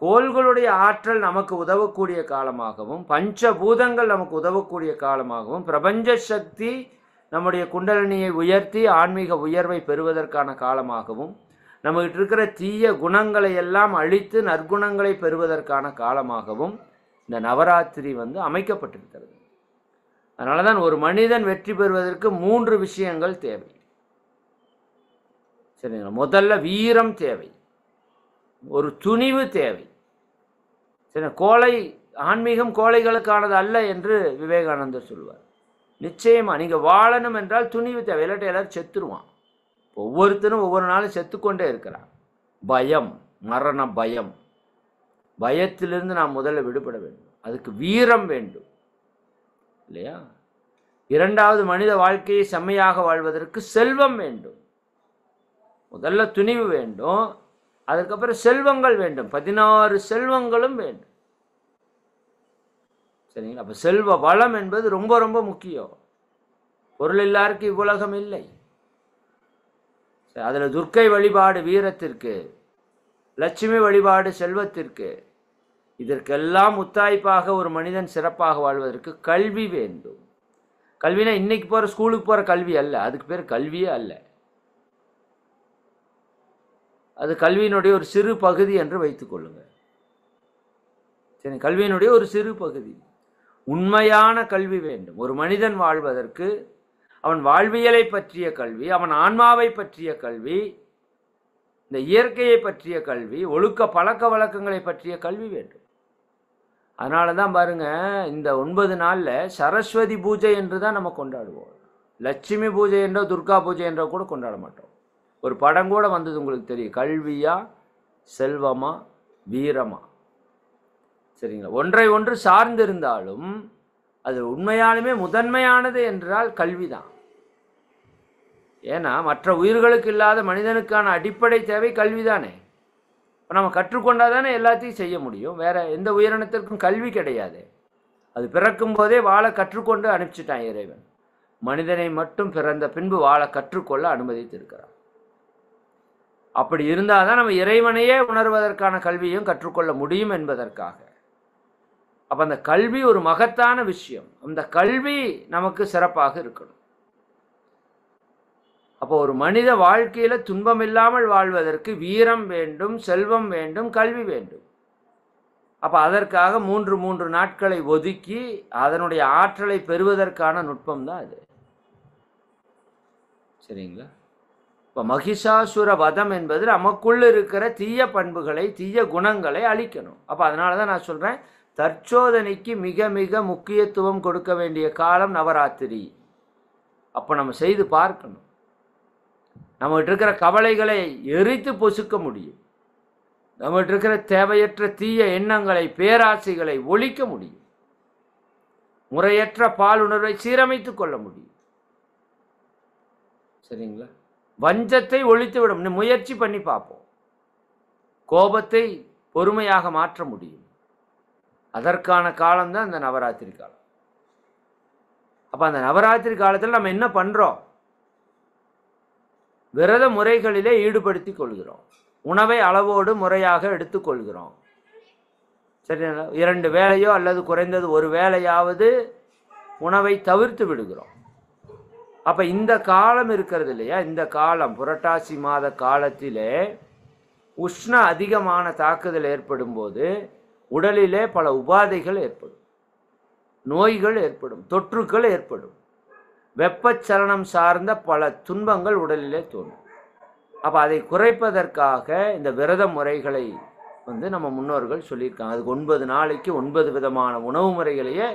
Speaker 1: கோள்களுடைய ஆற்றல் நமக்கு உதவக்கூடிய காலமாகவும், பஞ்சபூதங்கள் நமக்கு உதவக்கூடிய காலமாகவும், பிரபஞ்ச சக்தி நம்முடைய குண்டலினியை உயர்த்தி ஆன்மீக உயர்வை பெறுவதற்கான காலமாகவும், நம்மகிட்ட இருக்கிற தீய குணங்களை எல்லாம் அழித்து நற்குணங்களை பெறுவதற்கான காலமாகவும் இந்த நவராத்திரி அமைக்கப்பட்டிருக்கிறது. அதனால தான் ஒரு மனிதன் வெற்றி பெறுவதற்கு 3 விஷயங்கள் தேவை. சரிங்களா? முதல்ல வீரம் தேவை, ஒரு துணிவு தேவை. சரி, ஆன்மீகம் கோழைகளுக்கானது அல்ல என்று விவேகானந்தர் சொல்வார். நிச்சயமா நீங்கள் வாழணும் என்றால் துணிவு தேவை. இல்லாட்டி எல்லாரும் செத்துருவான். ஒவ்வொருத்தரும் ஒவ்வொரு நாளும் செத்துக்கொண்டே இருக்கிறான். பயம், மரண பயம், பயத்திலிருந்து நாம் முதல்ல விடுபட வேண்டும். அதுக்கு வீரம் வேண்டும் இல்லையா? 2வது, மனித வாழ்க்கையை செம்மையாக வாழ்வதற்கு செல்வம் வேண்டும். முதல்ல துணிவு வேண்டும், அதுக்கப்புறம் செல்வங்கள் வேண்டும். 16 செல்வங்களும் வேண்டும். சரிங்களா? அப்போ செல்வ வளம் என்பது ரொம்ப ரொம்ப முக்கியம். பொருள் எல்லாருக்கும் இவ்வுலகம் இல்லை. அதில் துர்க்கை வழிபாடு வீரத்திற்கு, லட்சுமி வழிபாடு செல்வத்திற்கு. இதற்கெல்லாம் முத்தாய்ப்பாக ஒரு மனிதன் சிறப்பாக வாழ்வதற்கு கல்வி வேண்டும். கல்வினா இன்னைக்கு போகிற ஸ்கூலுக்கு போகிற கல்வி அல்ல, அதுக்கு பேர் கல்வியே அல்ல. அது கல்வியினுடைய ஒரு சிறு பகுதி என்று வைத்துக் கொள்ளுங்கள். சரி, கல்வியினுடைய ஒரு சிறு பகுதி. உண்மையான கல்வி வேண்டும். ஒரு மனிதன் வாழ்வதற்கு அவன் வாழ்வியலை பற்றிய கல்வி, அவன் ஆன்மாவை பற்றிய கல்வி, இந்த இயற்கையை பற்றிய கல்வி, ஒழுக்க பழக்க வழக்கங்களை பற்றிய கல்வி வேண்டும். அதனால தான் பாருங்க, இந்த 9 நாளில் சரஸ்வதி பூஜை என்று தான் நம்ம கொண்டாடுவோம். லட்சுமி பூஜை என்றோ துர்கா பூஜை என்றோ கூட கொண்டாட மாட்டோம். ஒரு படம் கூட வந்தது, உங்களுக்கு தெரியும். கல்வியா, செல்வமா, வீரமா? சரிங்களா? ஒன்றை ஒன்று சார்ந்திருந்தாலும் அது உண்மையாலுமே முதன்மையானது என்றால் கல்வி தான். ஏன்னா மற்ற உயிர்களுக்கு இல்லாத மனிதனுக்கான அடிப்படை தேவை கல்வி தானே. இப்போ நம்ம கற்றுக்கொண்டால் தானே எல்லாத்தையும் செய்ய முடியும். வேற எந்த உயிரினத்திற்கும் கல்வி கிடையாது. அது பிறக்கும் போதே வாழ கற்றுக்கொண்டு அனுப்பிச்சிட்டான் இறைவன். மனிதனை மட்டும் பிறந்த பின்பு வாழ கற்றுக்கொள்ள அனுமதித்திருக்கிறான். அப்படி இருந்தால் தான் நம்ம இறைவனையே உணர்வதற்கான கல்வியும் கற்றுக்கொள்ள முடியும் என்பதற்காக. அப்போ அந்த கல்வி ஒரு மகத்தான விஷயம். அந்த கல்வி நமக்கு சிறப்பாக இருக்கணும். அப்போ ஒரு மனித வாழ்க்கையில் துன்பம் இல்லாமல் வாழ்வதற்கு வீரம் வேண்டும், செல்வம் வேண்டும், கல்வி வேண்டும். அப்போ அதற்காக 3 நாட்களை ஒதுக்கி அதனுடைய ஆற்றலை பெறுவதற்கான நுட்பம் தான் அது. சரிங்களா? இப்போ மகிஷாசுர வதம் என்பது நமக்குள்ள இருக்கிற தீய பண்புகளை, தீய குணங்களை அழிக்கணும். அப்போ அதனால தான் நான் சொல்கிறேன், தற்சோதனைக்கு மிக மிக முக்கியத்துவம் கொடுக்க வேண்டிய காலம் நவராத்திரி. அப்போ நம்ம செய்து பார்க்கணும். நம்மகிட்ட இருக்கிற கவலைகளை எரித்து பொசுக்க முடியும். நம்மகிட்ட இருக்கிற தேவையற்ற தீய எண்ணங்களை, பேராசைகளை ஒழிக்க முடியும். முறையற்ற பாலுணர்வை சீரமைத்து கொள்ள முடியும். சரிங்களா? வஞ்சத்தை ஒழித்து விடும். முயற்சி பண்ணி பார்ப்போம். கோபத்தை பொறுமையாக மாற்ற முடியும். அதற்கான காலம்தான் அந்த நவராத்திரி காலம். அப்போ அந்த நவராத்திரி காலத்தில் நம்ம என்ன பண்ணுறோம்? விரத முறைகளிலே ஈடுபடுத்தி கொள்கிறோம். உணவை அளவோடு முறையாக எடுத்துக்கொள்கிறோம். சரிங்களா? 2 வேளையோ அல்லது குறைந்தது 1 வேளையாவது உணவை தவிர்த்து விடுகிறோம். அப்போ இந்த காலம் இருக்கிறது இல்லையா, இந்த காலம் புரட்டாசி மாத காலத்திலே உஷ்ண அதிகமான தாக்குதல் ஏற்படும் போது உடலிலே பல உபாதைகள் ஏற்படும், நோய்கள் ஏற்படும், தொற்றுக்கள் ஏற்படும், வெப்பச்சலனம் சார்ந்த பல துன்பங்கள் உடலிலே தோன்றும். அப்போ அதை குறைப்பதற்காக இந்த விரத முறைகளை நம்ம முன்னோர்கள் சொல்லியிருக்காங்க. அதுக்கு 9 நாளைக்கு 9 விதமான உணவு முறைகளையே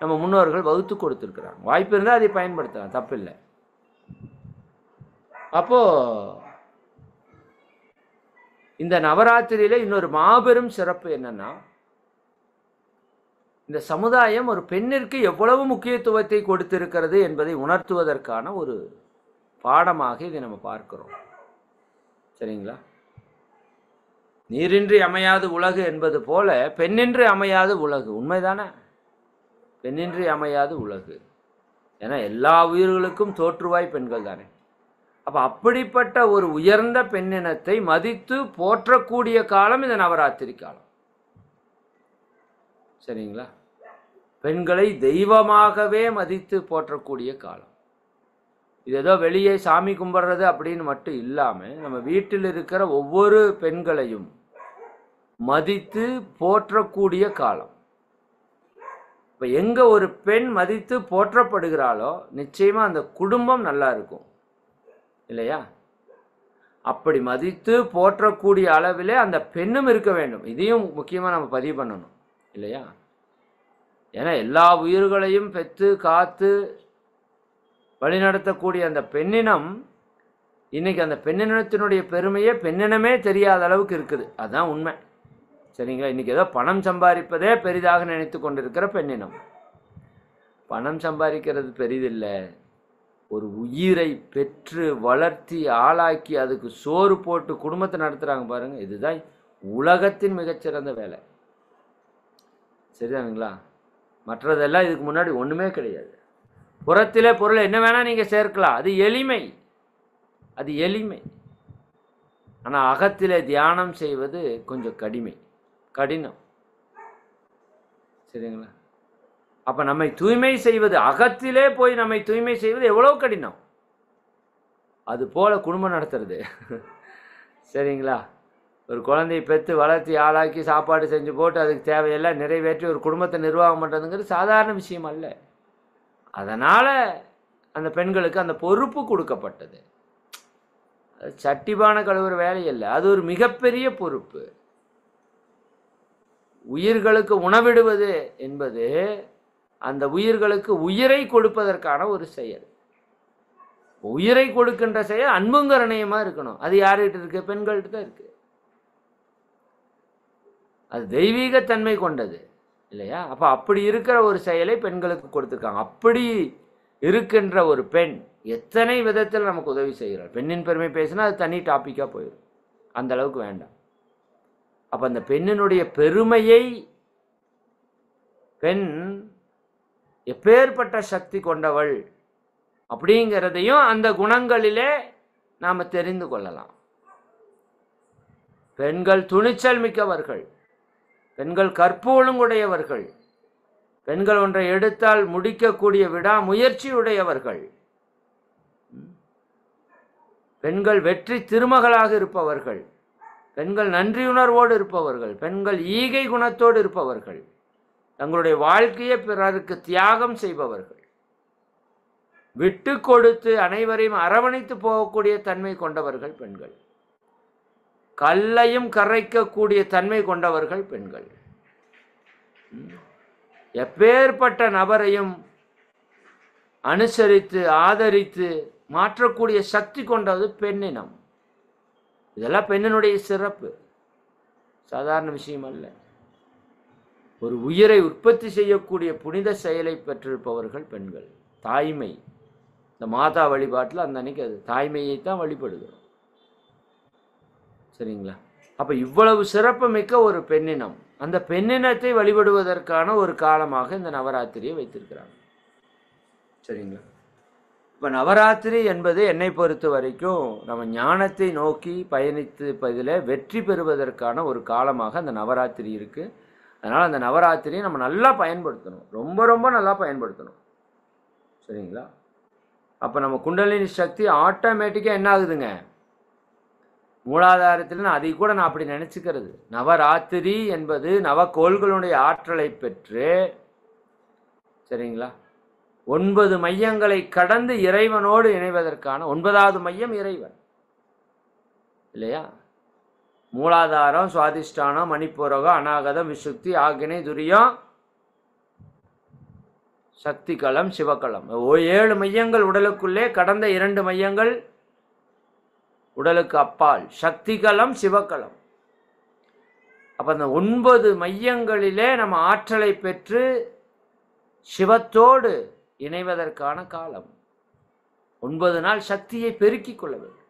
Speaker 1: நம்ம முன்னோர்கள் வகுத்து கொடுத்துருக்குறாங்க. வாய்ப்பு இருந்தால் அதை பயன்படுத்தலாம், தப்பில்லை. அப்போது இந்த நவராத்திரியில் இன்னொரு மாபெரும் சிறப்பு என்னன்னா, இந்த சமுதாயம் ஒரு பெண்ணிற்கு எவ்வளவு முக்கியத்துவத்தை கொடுத்திருக்கிறது என்பதை உணர்த்துவதற்கான ஒரு பாடமாக இதை நம்ம பார்க்கிறோம். சரிங்களா? நீரின்றி அமையாது உலகு என்பது போல பெண்ணின்றி அமையாது உலகு. உண்மைதானே? பெண்ணின்றி அமையாது உலகு. ஏன்னா எல்லா உயிர்களுக்கும் தோற்றுவாய் பெண்கள் தானே. அப்போ அப்படிப்பட்ட ஒரு உயர்ந்த பெண்ணினத்தை மதித்து போற்றக்கூடிய காலம் இந்த நவராத்திரி காலம். சரிங்களா? பெண்களை தெய்வமாகவே மதித்து போற்றக்கூடிய காலம். இது ஏதோ வெளியே சாமி கும்பிட்றது அப்படின்னு மட்டும் இல்லாமல் நம்ம வீட்டில் இருக்கிற ஒவ்வொரு பெண்களையும் மதித்து போற்றக்கூடிய காலம். இப்போ எங்கே ஒரு பெண் மதித்து போற்றப்படுகிறாளோ நிச்சயமாக அந்த குடும்பம் நல்லா இருக்கும் இல்லையா? அப்படி மதித்து போற்றக்கூடிய அளவிலே அந்த பெண்ணும் இருக்க வேண்டும். இதையும் முக்கியமாக நம்ம பதிவு பண்ணணும் இல்லையா? ஏன்னா எல்லா உயிர்களையும் பெற்று காத்து வழிநடத்தக்கூடிய அந்த பெண்ணினம் இன்னைக்கு அந்த பெண்ணினத்தினுடைய பெருமையே பெண்ணினமே தெரியாத அளவுக்கு இருக்குது. அதுதான் உண்மை. சரிங்களா? இன்னைக்கு ஏதோ பணம் சம்பாதிப்பதே பெரிதாக நினைத்து கொண்டிருக்கிற பெண்ணினம். பணம் சம்பாதிக்கிறது பெரிதில்லை. ஒரு உயிரை பெற்று வளர்த்தி ஆளாக்கி அதுக்கு சோறு போட்டு குடும்பத்தை நடத்துகிறாங்க பாருங்க, இதுதான் உலகத்தின் மிகச்சிறந்த வேலை. சரிதானுங்களா? மற்றதெல்லாம் இதுக்கு முன்னாடி ஒன்றுமே கிடையாது. புறத்திலே பொருள் என்ன வேணால் நீங்கள் சேர்க்கலாம், அது எளிமை, அது எளிமை. ஆனால் அகத்திலே தியானம் செய்வது கொஞ்சம் கடினம். சரிங்களா? அப்போ நம்மை தூய்மை செய்வது, அகத்திலே போய் நம்மை தூய்மை செய்வது எவ்வளோ கடினம். அது போல குடும்பம் நடத்துறது. சரிங்களா? ஒரு குழந்தையை பெற்று வளர்த்தி ஆளாக்கி சாப்பாடு செஞ்சு போட்டு அதுக்கு தேவையெல்லாம் நிறைவேற்றி ஒரு குடும்பத்தை நிர்வாகம் பண்ணுறதுங்கிறது சாதாரண விஷயம் அல்ல. அதனால் அந்த பெண்களுக்கு அந்த பொறுப்பு கொடுக்கப்பட்டது. சட்டிபான கழுவுற வேலை இல்லை, அது ஒரு மிகப்பெரிய பொறுப்பு. உயிர்களுக்கு உணவிடுவது என்பது அந்த உயிர்களுக்கு உயிரை கொடுப்பதற்கான ஒரு செயல். உயிரை கொடுக்கின்ற செயல் அன்புங்கரணையமாக இருக்கணும். அது யார்கிட்ட இருக்கு? பெண்கள்கிட்ட தான் இருக்கு. அது தெய்வீகத்தன்மை கொண்டது இல்லையா? அப்போ அப்படி இருக்கிற ஒரு செயலை பெண்களுக்கு கொடுத்துருக்காங்க. அப்படி இருக்கின்ற ஒரு பெண் எத்தனை விதத்தில் நமக்கு உதவி செய்கிறார். பெண்ணின் பெருமை பேசினா அது தனி டாப்பிக்காக போயிடும், அந்த அளவுக்கு வேண்டாம். அப்போ அந்த பெண்ணினுடைய பெருமையை, பெண் எப்பேற்பட்ட சக்தி கொண்டவள் அப்படிங்கிறதையும் அந்த குணங்களிலே நாம் தெரிந்து கொள்ளலாம். பெண்கள் துணிச்சல் மிக்கவர்கள், பெண்கள் கற்பு ஒழுங்குடையவர்கள், பெண்கள் ஒன்றை எடுத்தால் முடிக்கக்கூடிய விடாமுயற்சியுடையவர்கள், பெண்கள் வெற்றி திருமகளாக இருப்பவர்கள், பெண்கள் நன்றியுணர்வோடு இருப்பவர்கள், பெண்கள் ஈகை குணத்தோடு இருப்பவர்கள், தங்களுடைய வாழ்க்கையை பிறருக்கு தியாகம் செய்பவர்கள், விட்டு கொடுத்து அனைவரையும் அரவணைத்து போகக்கூடிய தன்மை கொண்டவர்கள் பெண்கள், கல்லையும் கரைக்கக்கூடிய தன்மை கொண்டவர்கள் பெண்கள், எப்பேற்பட்ட நபரையும் அனுசரித்து ஆதரித்து மாற்றக்கூடிய சக்தி கொண்டது பெண்ணினம். இதெல்லாம் பெண்ணினுடைய சிறப்பு, சாதாரண விஷயம் அல்ல. ஒரு உயிரை உற்பத்தி செய்யக்கூடிய புனித செயலை பெற்றிருப்பவர்கள் பெண்கள். தாய்மை, இந்த மாதா வழிபாட்டில் அந்த அன்னைக்கு அது தாய்மையை தான் வழிபடுகிறோம். சரிங்களா? அப்போ இவ்வளவு சிறப்பு மிக்க ஒரு பெண்ணினம், அந்த பெண்ணினத்தை வழிபடுவதற்கான ஒரு காலமாக இந்த நவராத்திரியை வைத்திருக்கிறாங்க. சரிங்களா? இப்போ நவராத்திரி என்பது என்னை பொறுத்த வரைக்கும் நம்ம ஞானத்தை நோக்கி பயணிப்பதில் வெற்றி பெறுவதற்கான ஒரு காலமாக அந்த நவராத்திரி இருக்குது. அதனால் அந்த நவராத்திரியை நம்ம நல்லா பயன்படுத்தணும், ரொம்ப ரொம்ப நல்லா பயன்படுத்தணும். சரிங்களா? அப்போ நம்ம குண்டலினி சக்தி ஆட்டோமேட்டிக்காக என்ன ஆகுதுங்க, மூலாதாரத்தில் அதை கூட நான் அப்படி நினச்சிக்கிறது. நவராத்திரி என்பது நவக்கோள்களுடைய ஆற்றலை பெற்று, சரிங்களா, 9 மையங்களை கடந்து இறைவனோடு இணைவதற்கான 9வது மையம் இறைவன் இல்லையா? மூலாதாரம், சுவாதிஷ்டானம், மணிப்பூரகம், அநாகதம், விசுக்தி, ஆக்னை, துரியம், சக்தி களம், சிவக்களம். 7 மையங்கள் உடலுக்குள்ளே, கடந்த 2 மையங்கள் உடலுக்கு அப்பால், சக்தி களம், சிவக்களம். அப்போ அந்த 9 மையங்களிலே நம்ம ஆற்றலை பெற்று சிவத்தோடு இணைவதற்கான காலம். 9 நாள் சக்தியை பெருக்கிக் கொள்ள வேண்டும்.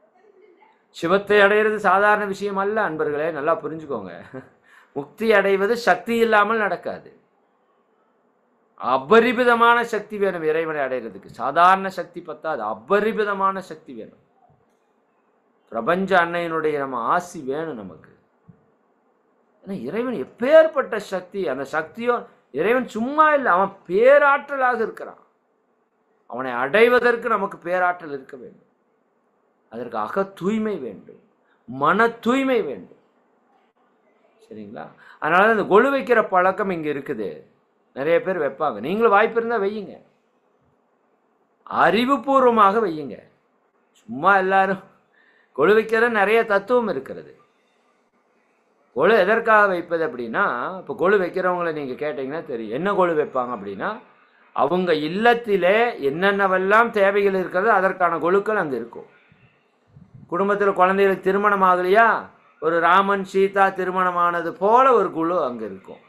Speaker 1: சிவத்தை அடைகிறது சாதாரண விஷயம் அல்ல அன்பர்களே, நல்லா புரிஞ்சுக்கோங்க. முக்தி அடைவது சக்தி இல்லாமல் நடக்காது. அபரிமிதமான சக்தி வேணும் இறைவனை அடைகிறதுக்கு. சாதாரண சக்தி பத்தாது, அபரிமிதமான சக்தி வேணும். பிரபஞ்ச அன்னையினுடைய நம்ம ஆசி வேணும் நமக்கு. ஏன்னா இறைவன் எப்பேற்பட்ட சக்தி, அந்த சக்தியோ இறைவன் சும்மா இல்லை, அவன் பேராற்றலாக இருக்கிறான். அவனை அடைவதற்கு நமக்கு பேராற்றல் இருக்க வேண்டும். அதற்கு அக தூய்மை வேண்டும், மன தூய்மை வேண்டும். சரிங்களா? அதனால இந்த கொலு வைக்கிற பழக்கம் இங்கே இருக்குது. நிறைய பேர் வைப்பாங்க, நீங்களும் வாய்ப்பு இருந்தால் வையுங்க, அறிவுபூர்வமாக வையுங்க. சும்மா எல்லாரும் கொலு வைக்கிற நிறைய தத்துவம் இருக்கிறது. கொலு எதற்காக வைப்பது அப்படின்னா, இப்போ கொலு வைக்கிறவங்களை நீங்கள் கேட்டிங்கன்னா தெரியும் என்ன கொலு வைப்பாங்க அப்படின்னா, அவங்க இல்லத்திலே என்னென்னவெல்லாம் தேவைகள் இருக்கிறதோ அதற்கான கொலுக்கள் அங்கே இருக்கும். குடும்பத்தில் குழந்தைகளுக்கு திருமணம் ஆகலையா, ஒரு ராமன் சீதா திருமணமானது போல ஒரு குழு அங்கே இருக்கும்.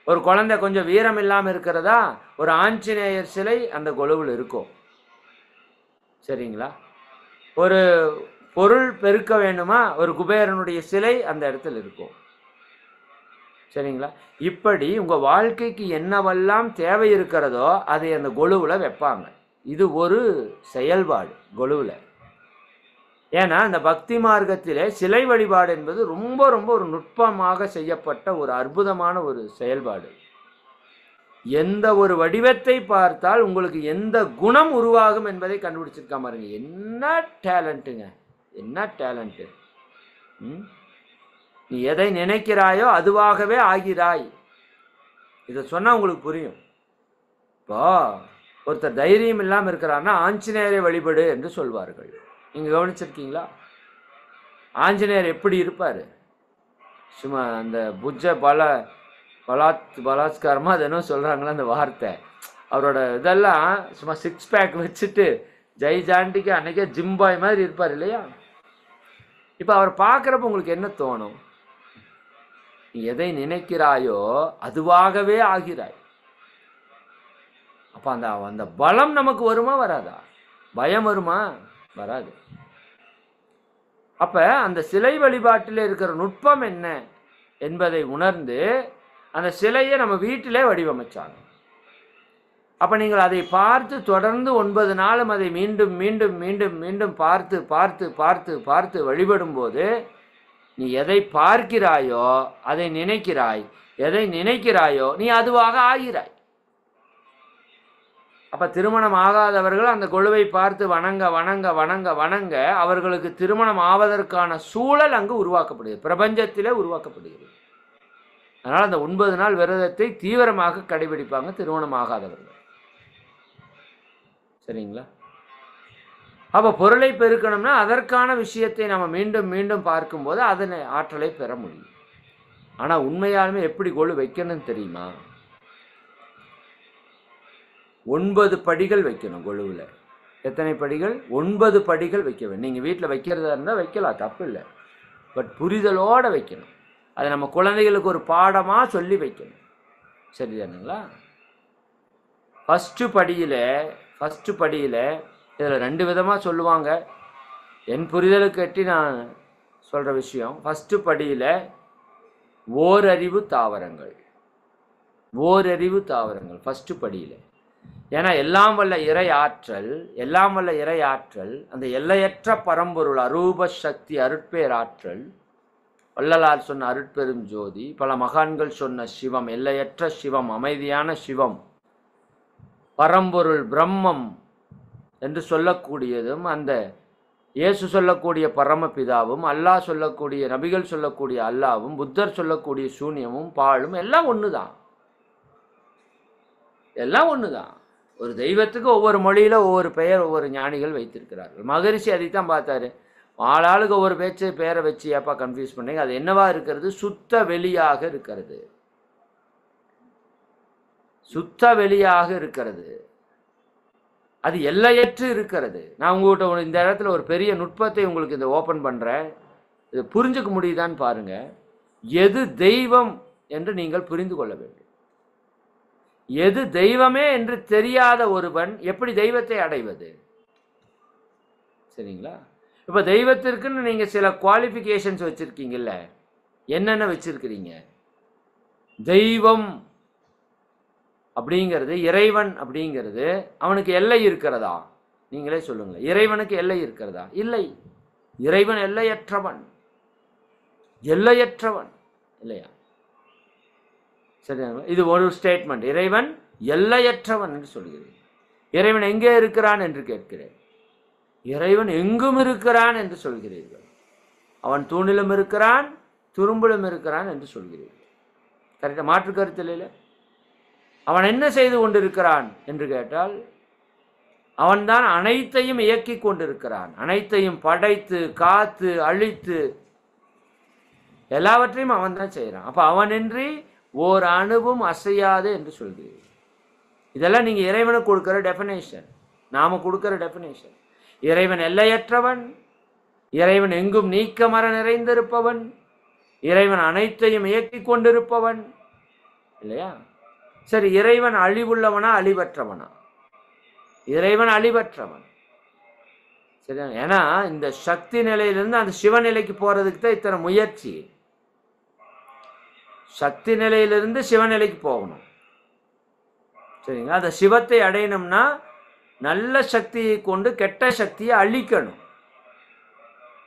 Speaker 1: ஒரு குழந்தை கொஞ்சம் வீரம் இல்லாமல் இருக்கிறதா, ஒரு ஆஞ்சநேயர் சிலை அந்த கொலுவில் இருக்கும். சரிங்களா? ஒரு பொருள் பெருக்க வேண்டுமா, ஒரு குபேரனுடைய சிலை அந்த இடத்துல இருக்கும். சரிங்களா? இப்படி உங்கள் வாழ்க்கைக்கு என்னவெல்லாம் தேவை இருக்கிறதோ அதை அந்த கொலுவில் வைப்பாங்க. இது ஒரு செயல்பாடு கொலுவில். ஏன்னா இந்த பக்தி மார்க்கத்திலே சிலை வழிபாடு என்பது ரொம்ப ரொம்ப ஒரு நுட்பமாக செய்யப்பட்ட ஒரு அற்புதமான ஒரு செயல்பாடு. எந்த ஒரு வடிவத்தை பார்த்தால் உங்களுக்கு எந்த குணம் உருவாகும் என்பதை கண்டுபிடிச்சிருக்கா பாருங்க. என்ன டேலண்ட்டுங்க, என்ன டேலண்ட்டு. நீ எதை நினைக்கிறாயோ அதுவாகவே ஆகிறாய். இதை சொன்னால் உங்களுக்கு புரியும். இப்போ ஒருத்தர் தைரியம் இல்லாமல் இருக்கிறான்னா ஆஞ்சநேயரை வழிபடு என்று சொல்வார்கள். நீங்கள் கவனிச்சிருக்கீங்களா? ஆஞ்சநேயர் எப்படி இருப்பார்? சும்மா அந்த புஜ்ஜ பலாத்காரமாக அது என்ன சொல்கிறாங்களா அந்த வார்த்தை, அவரோட இதெல்லாம் சும்மா 6 பேக் வச்சுட்டு ஜெய் ஜாண்டிக்கு அன்றைக்கே ஜிம்பாய் மாதிரி இருப்பார் இல்லையா? இப்போ அவர் பார்க்குறப்ப உங்களுக்கு என்ன தோணும்? நீ எதை நினைக்கிறாயோ அதுவாகவே ஆகிறாய். அப்போ அந்த பலம் நமக்கு வருமா வராதா? பயம் வருமா? வராது. அப்போ அந்த சிலை வழிபாட்டில் இருக்கிற நுட்பம் என்ன என்பதை உணர்ந்து அந்த சிலையை நம்ம வீட்டிலே வடிவமைச்சாங்க. அப்போ நீங்கள் அதை பார்த்து தொடர்ந்து 9 நாளும் அதை மீண்டும் மீண்டும் மீண்டும் மீண்டும் பார்த்து பார்த்து பார்த்து பார்த்து வழிபடும் போது நீ எதை பார்க்கிறாயோ அதை நினைக்கிறாய், எதை நினைக்கிறாயோ நீ அதுவாக ஆகிறாய். அப்ப திருமணம் ஆகாதவர்கள் அந்த கொலுவை பார்த்து வணங்க வணங்க வணங்க வணங்க அவர்களுக்கு திருமணம் ஆவதற்கான சூழல் அங்கு உருவாக்கப்படுகிறது, பிரபஞ்சத்திலே உருவாக்கப்படுகிறது. அதனால் அந்த 9 நாள் விரதத்தை தீவிரமாக கடைபிடிப்பாங்க திருமணம் ஆகாதவர்கள். சரிங்களா? அப்போ பொருளை பெருக்கணும்னா அதற்கான விஷயத்தை நம்ம மீண்டும் மீண்டும் பார்க்கும்போது அதனை ஆற்றலை பெற முடியும். ஆனால் உண்மையாலுமே எப்படி கொலு வைக்கணும்னு தெரியுமா? 9 படிகள் வைக்கணும் கொலுவில். எத்தனை படிகள்? 9 படிகள் வைக்க வேண்டும். நீங்கள் வீட்டில் வைக்கிறதா இருந்தால் வைக்கலாம், தப்பு இல்லை. பட் புரிதலோடு வைக்கணும். அதை நம்ம குழந்தைகளுக்கு ஒரு பாடமாக சொல்லி வைக்கணும். சரிதானுங்களா? ஃபஸ்ட்டு படியில் இதில் 2 விதமாக சொல்லுவாங்க. என் புரிதலுக்கு எட்டி நான் சொல்கிற விஷயம், ஃபஸ்ட்டு படியில் ஓரறிவு தாவரங்கள் ஃபஸ்ட்டு படியில். ஏன்னா எல்லாம் வல்ல இறை ஆற்றல் அந்த எல்லையற்ற பரம்பொருள் அரூப சக்தி அருட்பேராற்றல், வள்ளலார் சொன்ன அருட்பெரும் ஜோதி, பல மகான்கள் சொன்ன சிவம், எல்லையற்ற சிவம், அமைதியான சிவம், பரம்பொருள் பிரம்மம் என்று சொல்லக்கூடியதும், அந்த இயேசு சொல்லக்கூடிய பரமபிதாவும், அல்லாஹ் சொல்லக்கூடிய, நபிகள் சொல்லக்கூடிய அல்லாவும், புத்தர் சொல்லக்கூடிய சூன்யமும் பாழும் எல்லாம் ஒன்று தான். ஒரு தெய்வத்துக்கு ஒவ்வொரு மொழியில் ஒவ்வொரு பெயர் ஒவ்வொரு ஞானிகள் வைத்திருக்கிறார்கள். மகரிஷி அதைத்தான் பார்த்தாரு. ஆளாளுக்கு ஒவ்வொரு பெயரை வச்சு ஏப்பா கன்ஃபியூஸ் பண்ணீங்க? அது என்னவா இருக்கிறது? சுத்த வெளியாக இருக்கிறது. அது எல்லையற்று இருக்கிறது. நான் உங்கள்கிட்ட இந்த இடத்துல ஒரு பெரிய நுட்பத்தை உங்களுக்கு இதை ஓப்பன் பண்ணுறேன். இது புரிஞ்சுக்க முடியுதான்னு பாருங்கள். எது தெய்வம் என்று நீங்கள் புரிந்து கொள்ள வேண்டும். எது தெய்வமே என்று தெரியாத ஒருவன் எப்படி தெய்வத்தை அடைவது? சரிங்களா? இப்போ தெய்வத்திற்குன்னு நீங்கள் சில குவாலிஃபிகேஷன்ஸ் வச்சுருக்கீங்கல்ல, என்னென்ன வச்சுருக்கிறீங்க? தெய்வம் அப்படிங்கிறது, இறைவன் அப்படிங்கிறது, அவனுக்கு எல்லை இருக்கிறதா? நீங்களே சொல்லுங்களேன். இறைவனுக்கு எல்லை இருக்கிறதா? இல்லை. இறைவன் எல்லையற்றவன் இல்லையா? சரிங்களா? இது ஒரு ஸ்டேட்மெண்ட். இறைவன் எல்லையற்றவன் என்று சொல்கிறேன். இறைவன் எங்கே இருக்கிறான் என்று கேட்கிறேன். இறைவன் எங்கும் இருக்கிறான் என்று சொல்கிறீர்கள். அவன் தூணிலும் இருக்கிறான், துரும்பிலும் இருக்கிறான் என்று சொல்கிறீர்கள். கரெக்டாக? மாற்று கருத்து இல்லை. அவன் என்ன செய்து கொண்டிருக்கிறான் என்று கேட்டால், அவன்தான் அனைத்தையும் இயக்கி கொண்டிருக்கிறான். அனைத்தையும் படைத்து காத்து அழித்து எல்லாவற்றையும் அவன் தான் செய்கிறான். அப்போ அவனின்றி ஓர் அணுவும் அசையாது என்று சொல்கிறீர்கள். இதெல்லாம் நீங்கள் இறைவனுக்கு கொடுக்குற டெஃபினேஷன், நாம் கொடுக்குற டெஃபினேஷன். இறைவன் எல்லையற்றவன், இறைவன் எங்கும் நீக்கமர நிறைந்திருப்பவன், இறைவன் அனைத்தையும் இயக்கி கொண்டிருப்பவன் இல்லையா? சரி, இறைவன் அழிவுள்ளவனா அழிவற்றவனா? இறைவன் அழிவற்றவன். சரி, ஏன்னா இந்த சக்தி நிலையிலிருந்து அந்த சிவநிலைக்கு போறதுக்கு தான் இத்தனை முயற்சி. சக்தி நிலையிலிருந்து சிவநிலைக்கு போகணும். சரிங்களா? அந்த சிவத்தை அடையணும்னா நல்ல சக்தியை கொண்டு கெட்ட சக்தியை அழிக்கணும்.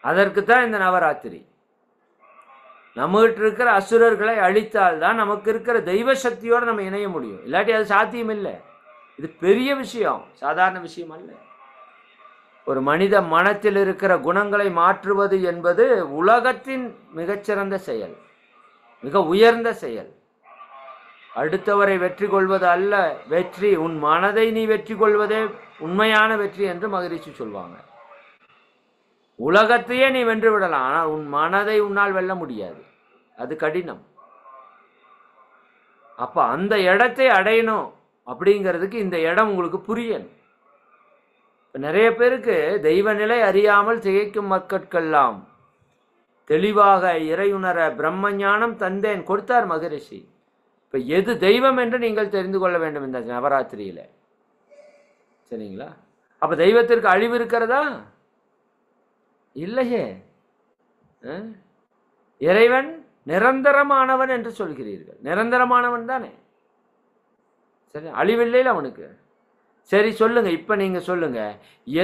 Speaker 1: அதற்கு தான் இந்த நவராத்திரி. நம்மகிட்ட இருக்கிற அசுரர்களை அழித்தால்தான் நமக்கு இருக்கிற தெய்வ சக்தியோடு நம்ம இணைய முடியும். இல்லாட்டி அது சாத்தியம் இல்லை. இது பெரிய விஷயம், சாதாரண விஷயம் அல்ல. ஒரு மனித மனத்தில் இருக்கிற குணங்களை மாற்றுவது என்பது உலகத்தின் மிகச்சிறந்த செயல், மிக உயர்ந்த செயல். அடுத்தவரை வெற்றி கொள்வது அல்ல வெற்றி, உன் மனதை நீ வெற்றி கொள்வதே உண்மையான வெற்றி என்று மகரிஷி சொல்வாங்க. உலகத்தையே நீ வென்று விடலாம், ஆனால் உன் மனதை உன்னால் வெல்ல முடியாது, அது கடினம். அப்ப அந்த இடத்தை அடையணும் அப்படிங்கிறதுக்கு இந்த இடம் உங்களுக்கு புரியணும். நிறைய பேருக்கு தெய்வ நிலை அறியாமல் திகைக்கும் மக்கட்கெல்லாம் தெளிவாக இறையுணர பிரம்மஞானம் தந்தேன் கொடுத்தார் மகரிஷி. இப்போ எது தெய்வம் என்று நீங்கள் தெரிந்து கொள்ள வேண்டும் இந்த நவராத்திரியில. சரிங்களா? அப்ப தெய்வத்திற்கு அழிவு இருக்கிறதா? இல்லையே. இறைவன் நிரந்தரமானவன் என்று சொல்கிறீர்கள். நிரந்தரமானவன் தானே? சரி, அழிவில்லை அவனுக்கு. சரி சொல்லுங்க, இப்ப நீங்க சொல்லுங்க,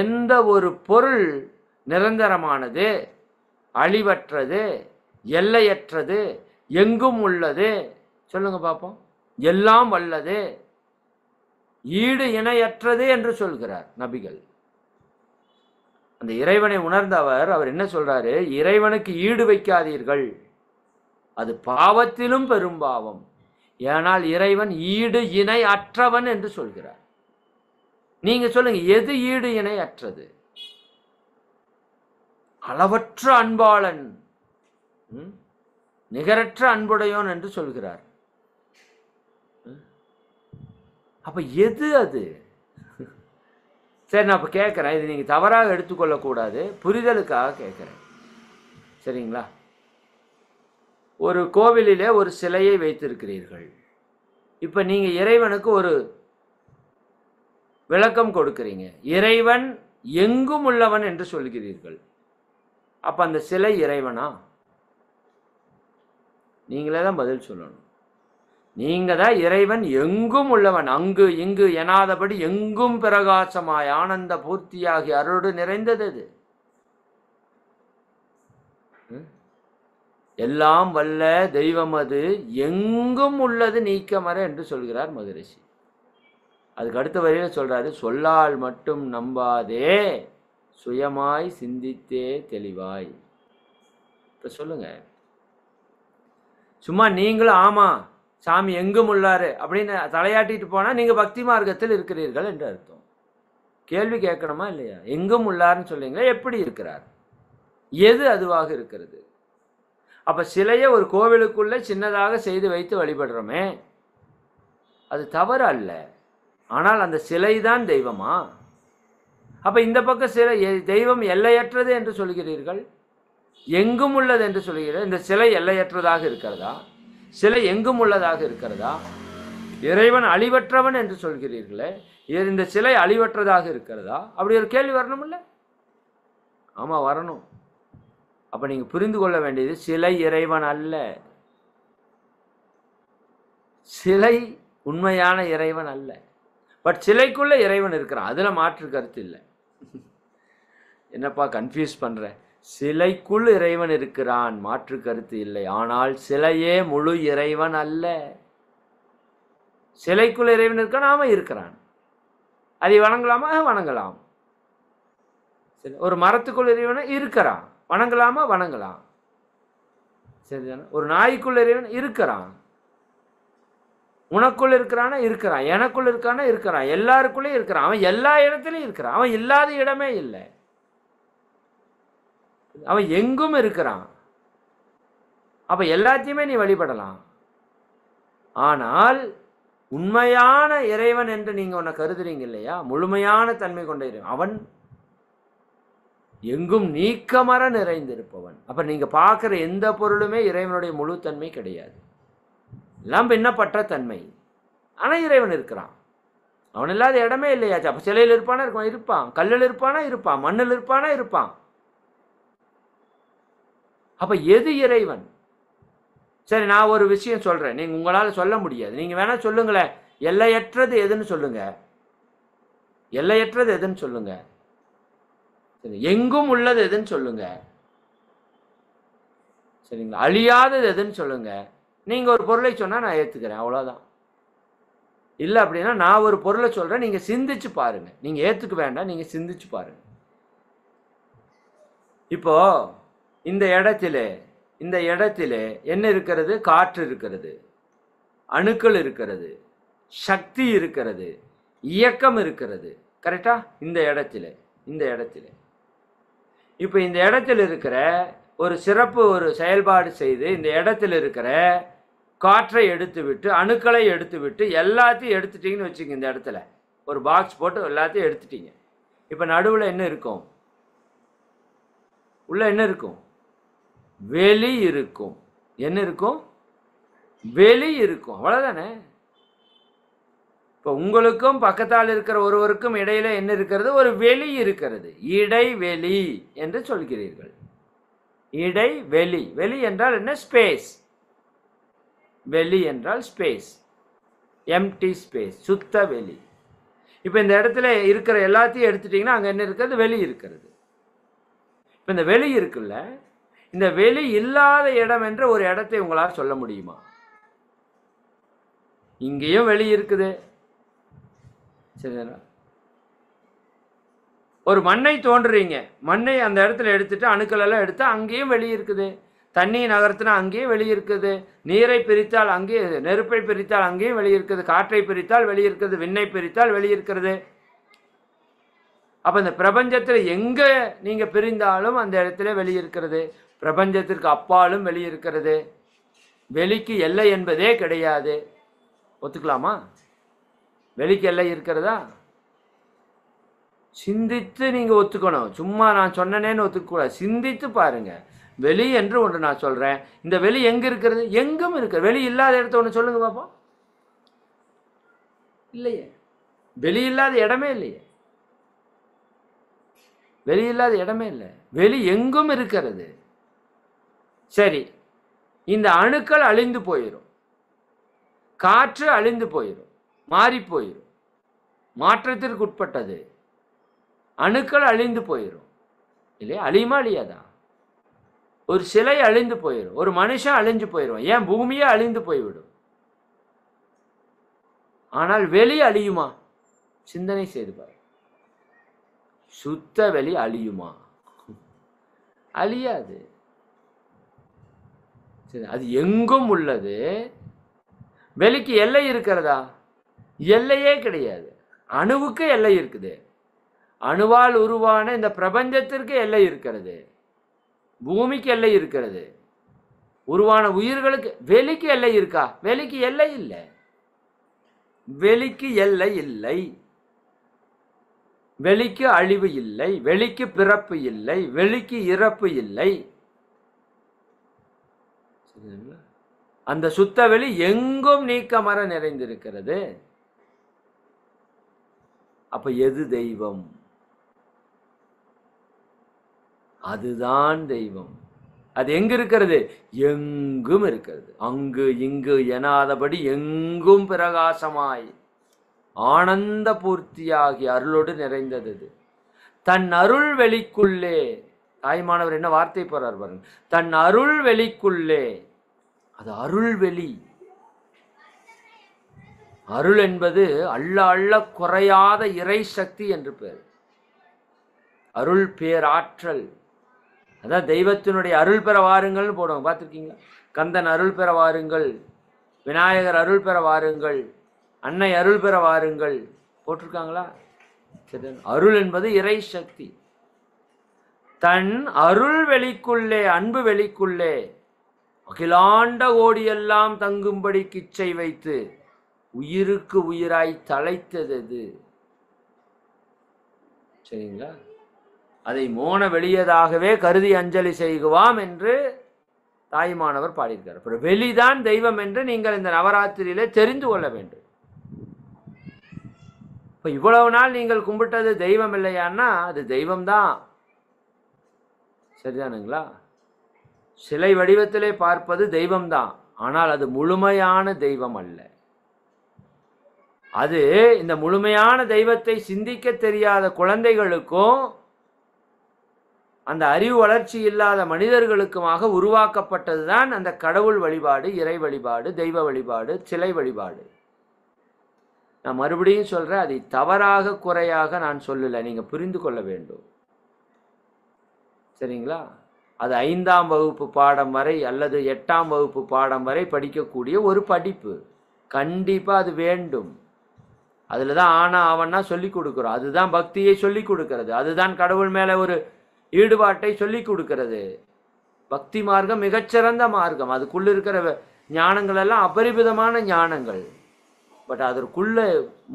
Speaker 1: எந்த ஒரு பொருள் நிரந்தரமானது, அழிவற்றது, எல்லையற்றது, எங்கும் உள்ளது. சொல்லுங்க பார்ப்போம். எல்லாம் வல்லது, ஈடு இணையற்றது என்று சொல்கிறார் நபிகள். அந்த இறைவனை உணர்ந்தவர் அவர் என்ன சொல்றாரு? இறைவனுக்கு ஈடு வைக்காதீர்கள், அது பாவத்திலும் பெரும் பாவம். ஏனால் இறைவன் ஈடு இணை அற்றவன் என்று சொல்கிறார். நீங்க சொல்லுங்க, எது ஈடு இணை அற்றது? அளவற்ற அன்பாளன், நிகரற்ற அன்புடையோன் என்று சொல்கிறார். அப்ப எது அது? சரி, நான் இப்போ கேட்குறேன், இது நீங்கள் தவறாக எடுத்துக்கொள்ளக்கூடாது, புரிதலுக்காக கேட்குறேன், சரிங்களா? ஒரு கோவிலிலே ஒரு சிலையை வைத்திருக்கிறீர்கள். இப்போ நீங்கள் இறைவனுக்கு ஒரு விளக்கம் கொடுக்கிறீங்க. இறைவன் எங்கும் உள்ளவன் என்று சொல்கிறீர்கள். அப்போ அந்த சிலை இறைவனா? நீங்களே தான் பதில் சொல்லணும். நீங்க தான் இறைவன் எங்கும் உள்ளவன், அங்கு இங்கு எனாதபடி எங்கும் பிரகாசமாய் ஆனந்த பூர்த்தியாகி அருளோடு நிறைந்தது அது. எல்லாம் வல்ல தெய்வம் அது, எங்கும் உள்ளது நீக்கமற என்று சொல்கிறார் மகரிஷி. அதுக்கு அடுத்த வரையில சொல்றாரு, சொல்லால் மட்டும் நம்பாதே, சுயமாய் சிந்தித்தே தெளிவாய். இப்ப சொல்லுங்க, சும்மா நீங்களும் ஆமா சாமி எங்கும் உள்ளாரு அப்படின்னு தலையாட்டிட்டு போனா நீங்க பக்தி மார்க்கத்தில் இருக்கிறீர்கள் என்று அர்த்தம். கேள்வி கேட்கணுமா இல்லையா? எங்கும் உள்ளாருன்னு சொல்றீங்களா, எப்படி இருக்கிறார்? எது அதுவாக இருக்கிறது? அப்ப சிலையை ஒரு கோவிலுக்குள்ள சின்னதாக செய்து வைத்து வழிபடுறோமே, அது தவறு அல்ல. ஆனால் அந்த சிலை தான் தெய்வமா? அப்ப இந்த பக்கம் சிலை தெய்வம் எல்லையற்றது என்று சொல்கிறீர்கள், எங்கும் உள்ளது என்று சொல்கிறீர்கள். இந்த சிலை எல்லையற்றதாக இருக்கிறதா? சிலை எங்கும் உள்ளதாக இருக்கிறதா? இறைவன் அழிவற்றவன் என்று சொல்கிறீர்களே, இந்த சிலை அழிவற்றதாக இருக்கிறதா? அப்படி ஒரு கேள்வி வரணும் இல்ல? ஆமா, வரணும். அப்ப நீங்க புரிந்து கொள்ள வேண்டியது, சிலை இறைவன் அல்ல, சிலை உண்மையான இறைவன் அல்ல. பட் சிலைக்குள்ள இறைவன் இருக்கிறான், அதுல மாற்று கருத்து இல்லை. என்னப்பா கன்ஃபியூஸ் பண்ற? சிலைக்குள் இறைவன் இருக்கிறான், மாற்று கருத்து இல்லை. ஆனால் சிலையே முழு இறைவன் அல்ல. சிலைக்குள் இறைவன் இருக்கான், நாம இருக்கிறான். அதை வணங்கலாமா? வணங்கலாம். ஒரு மரத்துக்குள் இறைவன் இருக்கிறான், வணங்கலாமா? வணங்கலாம். சரிதானே? ஒரு நாய்க்குள் இறைவன் இருக்கிறான். உனக்குள் இருக்கிறானா? இருக்கிறான். எனக்குள் இருக்கானா? இருக்கிறான். எல்லாருக்குள்ளே இருக்கிறான். அவன் எல்லா இடத்துலையும் இருக்கிறான். அவன் இல்லாத இடமே இல்லை. அவன் எங்கும் இருக்கிறான். அப்ப எல்லாத்தையுமே நீ வழிபடலாம். ஆனால் உண்மையான இறைவன் என்று நீங்க உன்னை கருதுறீங்க இல்லையா, முழுமையான தன்மை கொண்ட இறைவன், அவன் எங்கும் நீக்கமற நிறைந்திருப்பவன். அப்ப நீங்க பார்க்கிற எந்த பொருளுமே இறைவனுடைய முழு தன்மை கிடையாது, எல்லாம் பின்னப்பட்ட தன்மை. ஆனா இறைவன் இருக்கிறான். அவன் இல்லாத இடமே இல்லையாச்சு. அப்ப சிலையில் இருப்பானா? இருப்பான். கல்லில் இருப்பானா? இருப்பான். மண்ணில் இருப்பானா? இருப்பான். அப்ப எது இறைவன்? சரி, நான் ஒரு விஷயம் சொல்றேன், நீங்க உங்களால சொல்ல முடியாது, நீங்க வேணா சொல்லுங்களேன். எல்லையற்றது எதுன்னு சொல்லுங்க. எல்லையற்றது எதுன்னு சொல்லுங்க. எங்கும் உள்ளது எதுன்னு சொல்லுங்க. சரிங்களா? அழியாதது எதுன்னு சொல்லுங்க. நீங்க ஒரு பொருளை சொன்னா நான் ஏத்துக்கிறேன், அவ்வளவுதான். இல்ல அப்படின்னா நான் ஒரு பொருளை சொல்றேன், நீங்க சிந்திச்சு பாருங்க. நீங்க ஏத்துக்க வேண்டாம், நீங்க சிந்திச்சு பாருங்க. இப்போ இந்த இடத்திலே என்ன இருக்கிறது? காற்று இருக்கிறது, அணுக்கள் இருக்கிறது, சக்தி இருக்கிறது, இயக்கம் இருக்கிறது. கரெக்டா? இந்த இடத்திலே இப்போ இந்த இடத்துல இருக்கிற ஒரு சிறப்பு ஒரு செயல்பாடு செய்து இந்த இடத்துல இருக்கிற காற்றை எடுத்து விட்டு, அணுக்களை எடுத்து விட்டு, எல்லாத்தையும் எடுத்துட்டீங்கன்னு வச்சுங்க. இந்த இடத்துல ஒரு பாக்ஸ் போட்டு எல்லாத்தையும் எடுத்துட்டீங்க. இப்போ நடுவில் என்ன இருக்கும்? உள்ள என்ன இருக்கும்? வெளி இருக்கும். என்ன இருக்கும்? வெளி இருக்கும். அவ்வளவுதானே? இப்போ உங்களுக்கும் பக்கத்தால் இருக்கிற ஒருவருக்கும் இடையில என்ன இருக்கிறது? ஒரு வெளி இருக்கிறது. இடைவெளி என்று சொல்கிறீர்கள். இடைவெளி. வெளி என்றால் என்ன? ஸ்பேஸ். வெளி என்றால் ஸ்பேஸ், எம்டி ஸ்பேஸ், சுத்த வெளி. இப்போ இந்த இடத்துல இருக்கிற எல்லாத்தையும் எடுத்துட்டீங்கன்னா அங்கே என்ன இருக்கிறது? வெளி இருக்கிறது. இப்போ இந்த வெளி இருக்குல்ல, இந்த வெளி இல்லாத இடம் என்ற ஒரு இடத்தை உங்களால் சொல்ல முடியுமா? இங்கேயும் வெளி இருக்குது. சரிங்களா? ஒரு மண்ணை தோன்றுறீங்க, மண்ணை அந்த இடத்துல எடுத்துட்டு அணுக்கள் எல்லாம் எடுத்து அங்கேயும் வெளியே இருக்குது. தண்ணியை நகர்த்தினா அங்கேயும் வெளியே இருக்குது. நீரை பிரித்தால் அங்கேயே, நெருப்பை பிரித்தால் அங்கேயும் வெளியே இருக்குது. காற்றை பிரித்தால் வெளியே இருக்குது. விண்ணை பிரித்தால் வெளியே இருக்கிறது. அப்போ இந்த பிரபஞ்சத்தில் எங்கே நீங்கள் பிரிந்தாலும் அந்த இடத்துல வெளியே இருக்கிறது. பிரபஞ்சத்திற்கு அப்பாலும் வெளியே இருக்கிறது. வெளிக்கு எல்லை என்பதே கிடையாது. ஒத்துக்கலாமா? வெளிக்கு எல்லை இருக்கிறதா? சிந்தித்து நீங்கள் ஒத்துக்கணும். சும்மா நான் சொன்னேன்னு ஒத்துக்கூடாது. சிந்தித்து பாருங்க. வெளி என்று ஒன்று நான் சொல்கிறேன். இந்த வெளி எங்கே இருக்கிறது? எங்கும் இருக்கு. வெளி இல்லாத இடத்த ஒன்று சொல்லுங்க பார்ப்போம். இல்லையே. வெளி இல்லாத இடமே இல்லையே. வெளி இல்லாத இடமே இல்லை. வெளி எங்கும் இருக்கிறது. சரி, இந்த அணுக்கள் அழிந்து போயிடும், காற்று அழிந்து போயிடும், மாறி போயிடும், மாற்றத்திற்கு உட்பட்டது. அணுக்கள் அழிந்து போயிடும் இல்லையா? அழியுமா அழியாதா? ஒரு சிலை அழிந்து போயிடும், ஒரு மனுஷன் அழிஞ்சு போயிடும், ஏன் பூமியே அழிந்து போய்விடும். ஆனால் வெளி அழியுமா? சிந்தனை செய்து பாரு. சுத்த வெளி அழியுமா? அழியாது. சரி, அது எங்கும் உள்ளது. வெளிக்கு எல்லை இருக்கிறதா? எல்லையே கிடையாது. அணுவுக்கு எல்லை இருக்குது. அணுவால் உருவான இந்த பிரபஞ்சத்திற்கு எல்லை இருக்கிறது. பூமிக்கு எல்லை இருக்கிறது. உருவான உயிர்களுக்கு. வெளிக்கு எல்லை இருக்கா? வெளிக்கு எல்லை இல்லை. வெளிக்கு எல்லை இல்லை. வெளிக்கு அழிவு இல்லை. வெளிக்கு பிறப்பு இல்லை. வெளிக்கு இறப்பு இல்லை. அந்த சுத்த வெளி எங்கும் நீக்கமர நிறைந்திருக்கிறது. அப்ப எது தெய்வம்? அதுதான் தெய்வம். அது எங்க இருக்கிறது? எங்கும் இருக்கிறது. அங்கு இங்கு எனாதபடி எங்கும் பிரகாசமாய் ஆனந்த பூர்த்தியாகி அருளோடு நிறைந்தது. தன் அருள் வெளிக்குள்ளே, தாய்மானவர் என்ன வார்த்தை போறார் பாருங்க. தன் அருள் வெளிக்குள்ளே. அது அருள் வெளி. அருள் என்பது அள்ள அள்ள குறையாத இறை சக்தி என்று பேர். அருள் பேராற்றல். அதான் தெய்வத்தினுடைய அருள் பெற வாருங்கள்னு போடுவாங்க, பார்த்துருக்கீங்களா? கந்தன் அருள் பெற வாருங்கள், விநாயகர் அருள் பெற வாருங்கள், அன்னை அருள் பெற வாருங்கள் போட்டிருக்காங்களா? சரி, அருள் என்பது இறை சக்தி. தன் அருள் வெளிக்குள்ளே, அன்பு வெளிக்குள்ளே அகிலாண்ட கோடியெல்லாம் தங்கும்படி கிச்சை வைத்து உயிருக்கு உயிராய் தலைத்தது. சரிங்களா? அதை மோன வெளியதாகவே கருதி அஞ்சலி செய்குவாம் என்று தாய்மானவர் பாடியிருக்கார். வெளிதான் தெய்வம் என்று நீங்கள் இந்த நவராத்திரியிலே தெரிந்து கொள்ள வேண்டும். இப்போ இவ்வளவு நாள் நீங்கள் கும்பிட்டது தெய்வம் இல்லையான்னா அது தெய்வம்தான். சரிதானுங்களா? சிலை வடிவத்திலே பார்ப்பது தெய்வம்தான். ஆனால் அது முழுமையான தெய்வம் அல்ல. அது இந்த முழுமையான தெய்வத்தை சிந்திக்க தெரியாத குழந்தைகளுக்கும் அந்த அறிவு வளர்ச்சி இல்லாத மனிதர்களுக்குமாக உருவாக்கப்பட்டதுதான் அந்த கடவுள் வழிபாடு, இறை வழிபாடு, தெய்வ வழிபாடு, சிலை வழிபாடு. நான் மறுபடியும் சொல்றேன், அதை தவறாக குறையாக நான் சொல்லலை, நீங்க புரிந்து கொள்ள வேண்டும். சரிங்களா? அது 5ஆம் வகுப்பு பாடம் வரை அல்லது 8ஆம் வகுப்பு பாடம் வரை படிக்கக்கூடிய ஒரு படிப்பு. கண்டிப்பா அது வேண்டும். அதுல தான் ஆனா அவன்னா சொல்லி கொடுக்கிறோம். அதுதான் பக்தியை சொல்லி கொடுக்கிறது. அதுதான் கடவுள் மேல ஒரு ஈடுபாட்டை சொல்லி கொடுக்கிறது. பக்தி மார்க்கம் மிகச்சிறந்த மார்க்கம். அதுக்குள்ள இருக்கிற ஞானங்கள் எல்லாம் அபரிமிதமான ஞானங்கள். பட் அதற்குள்ள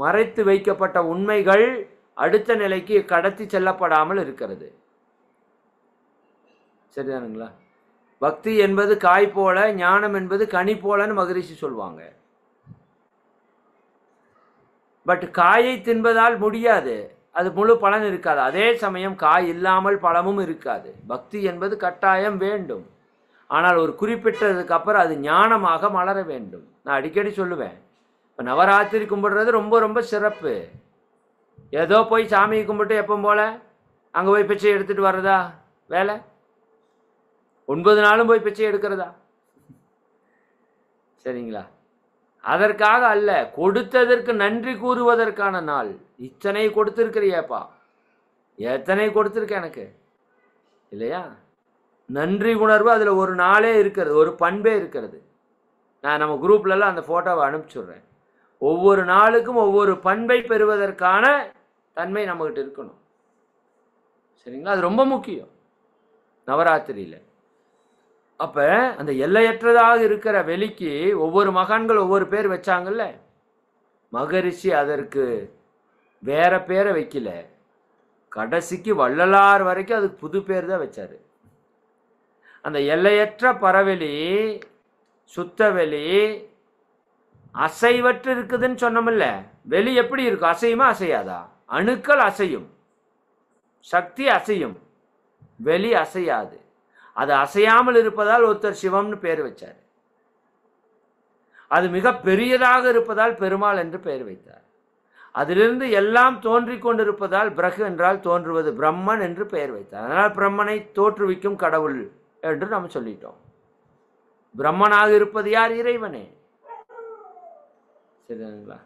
Speaker 1: மறைத்து வைக்கப்பட்ட உண்மைகள் அடுத்த நிலைக்கு கடத்தி செல்லப்படாமல் இருக்கிறது. சரிதானுங்களா? பக்தி என்பது காய் போல, ஞானம் என்பது கனி போலன்னு மகரிஷி சொல்லுவாங்க. பட் காயை தின்பதால் முடியாது, அது முழு பலன் இருக்காது. அதே சமயம் காய் இல்லாமல் பழமும் இருக்காது. பக்தி என்பது கட்டாயம் வேண்டும். ஆனால் ஒரு குறிப்பிட்டதுக்கு அப்புறம் அது ஞானமாக மலர வேண்டும். நான் அடிக்கடி சொல்லுவேன், இப்போ நவராத்திரி கும்பிடுறது ரொம்ப ரொம்ப சிறப்பு. ஏதோ போய் சாமியை கும்பிட்டு எப்போ போல அங்கே போய் பிச்சை எடுத்துகிட்டு வர்றதா வேலை? 9 நாளும் போய் பிச்சை எடுக்கிறதா? சரிங்களா? அதற்காக அல்ல, கொடுத்ததற்கு நன்றி கூறுவதற்கான நாள். இத்தனை கொடுத்திருக்கிறியப்பா, எத்தனை கொடுத்திருக்க எனக்கு, இல்லையா? நன்றி உணர்வு அதில் ஒரு நாளே இருக்கிறது, ஒரு பண்பே இருக்கிறது. நான் நம்ம குரூப்லலாம் அந்த ஃபோட்டோவை அனுப்பிச்சுடுறேன். ஒவ்வொரு நாளுக்கும் ஒவ்வொரு பண்பை பெறுவதற்கான தன்மை நம்மகிட்ட இருக்கணும். சரிங்களா? அது ரொம்ப முக்கியம் நவராத்திரியில். அப்போ அந்த எல்லையற்றதாக இருக்கிற வெளிக்கு ஒவ்வொரு மகான்கள் ஒவ்வொரு பேர் வச்சாங்கல்ல. மகரிஷி அதற்கு வேற பேரை வைக்கல, கடைசிக்கு வள்ளலார் வரைக்கும் அதுக்கு புது பேர் தான் வச்சாரு. அந்த எல்லையற்ற பரவெளி, சுத்தவெளி, அசைவற்று இருக்குதுன்னு சொன்னோம்ல. வெளி எப்படி இருக்கும்? அசையுமா அசையாதா? அணுக்கள் அசையும், சக்தி அசையும், வெளி அசையாது. அது அசையாமல் இருப்பதால் ஒருத்தர் சிவம்னு பேர் வச்சார். அது மிக பெரியதாக இருப்பதால் பெருமாள் என்று பெயர் வைத்தார். அதிலிருந்து எல்லாம் தோன்றி கொண்டிருப்பதால் பிரகு என்றால் தோன்றுவது, பிரம்மன் என்று பெயர் வைத்தார். அதனால் பிரம்மனை தோற்றுவிக்கும் கடவுள் என்று நாம் சொல்லிட்டோம். பிரம்மனாக இருப்பது யார்? இறைவனே. சரிங்களா?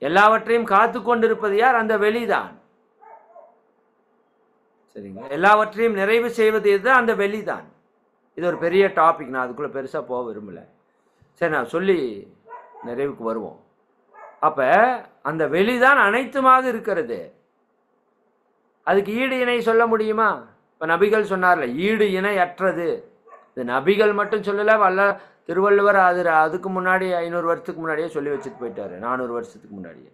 Speaker 1: எல்லாவற்றையும் காத்து கொண்டிருப்பது யார்? அந்த வெளிதான். சரிங்களா? எல்லாவற்றையும் நிறைவு செய்வது இதுதான், அந்த வெளிதான். இது ஒரு பெரிய டாபிக், நான் அதுக்குள்ள பெருசா போக விரும்பல. சரி, நான் சொல்லி நிறைவுக்கு வருவோம். அப்ப அந்த வெளிதான் அனைத்துமாக இருக்கிறது. அதுக்கு ஈடு இணை சொல்ல முடியுமா? இப்ப நபிகள் சொன்னார்ல, ஈடு இணை அற்றது. இது நபிகள் மட்டும் சொல்லல, வல்ல திருவள்ளுவர் அதுக்கு முன்னாடி 500 வருஷத்துக்கு முன்னாடியே சொல்லி வச்சுட்டு போயிட்டாரு. 400 வருஷத்துக்கு முன்னாடியே.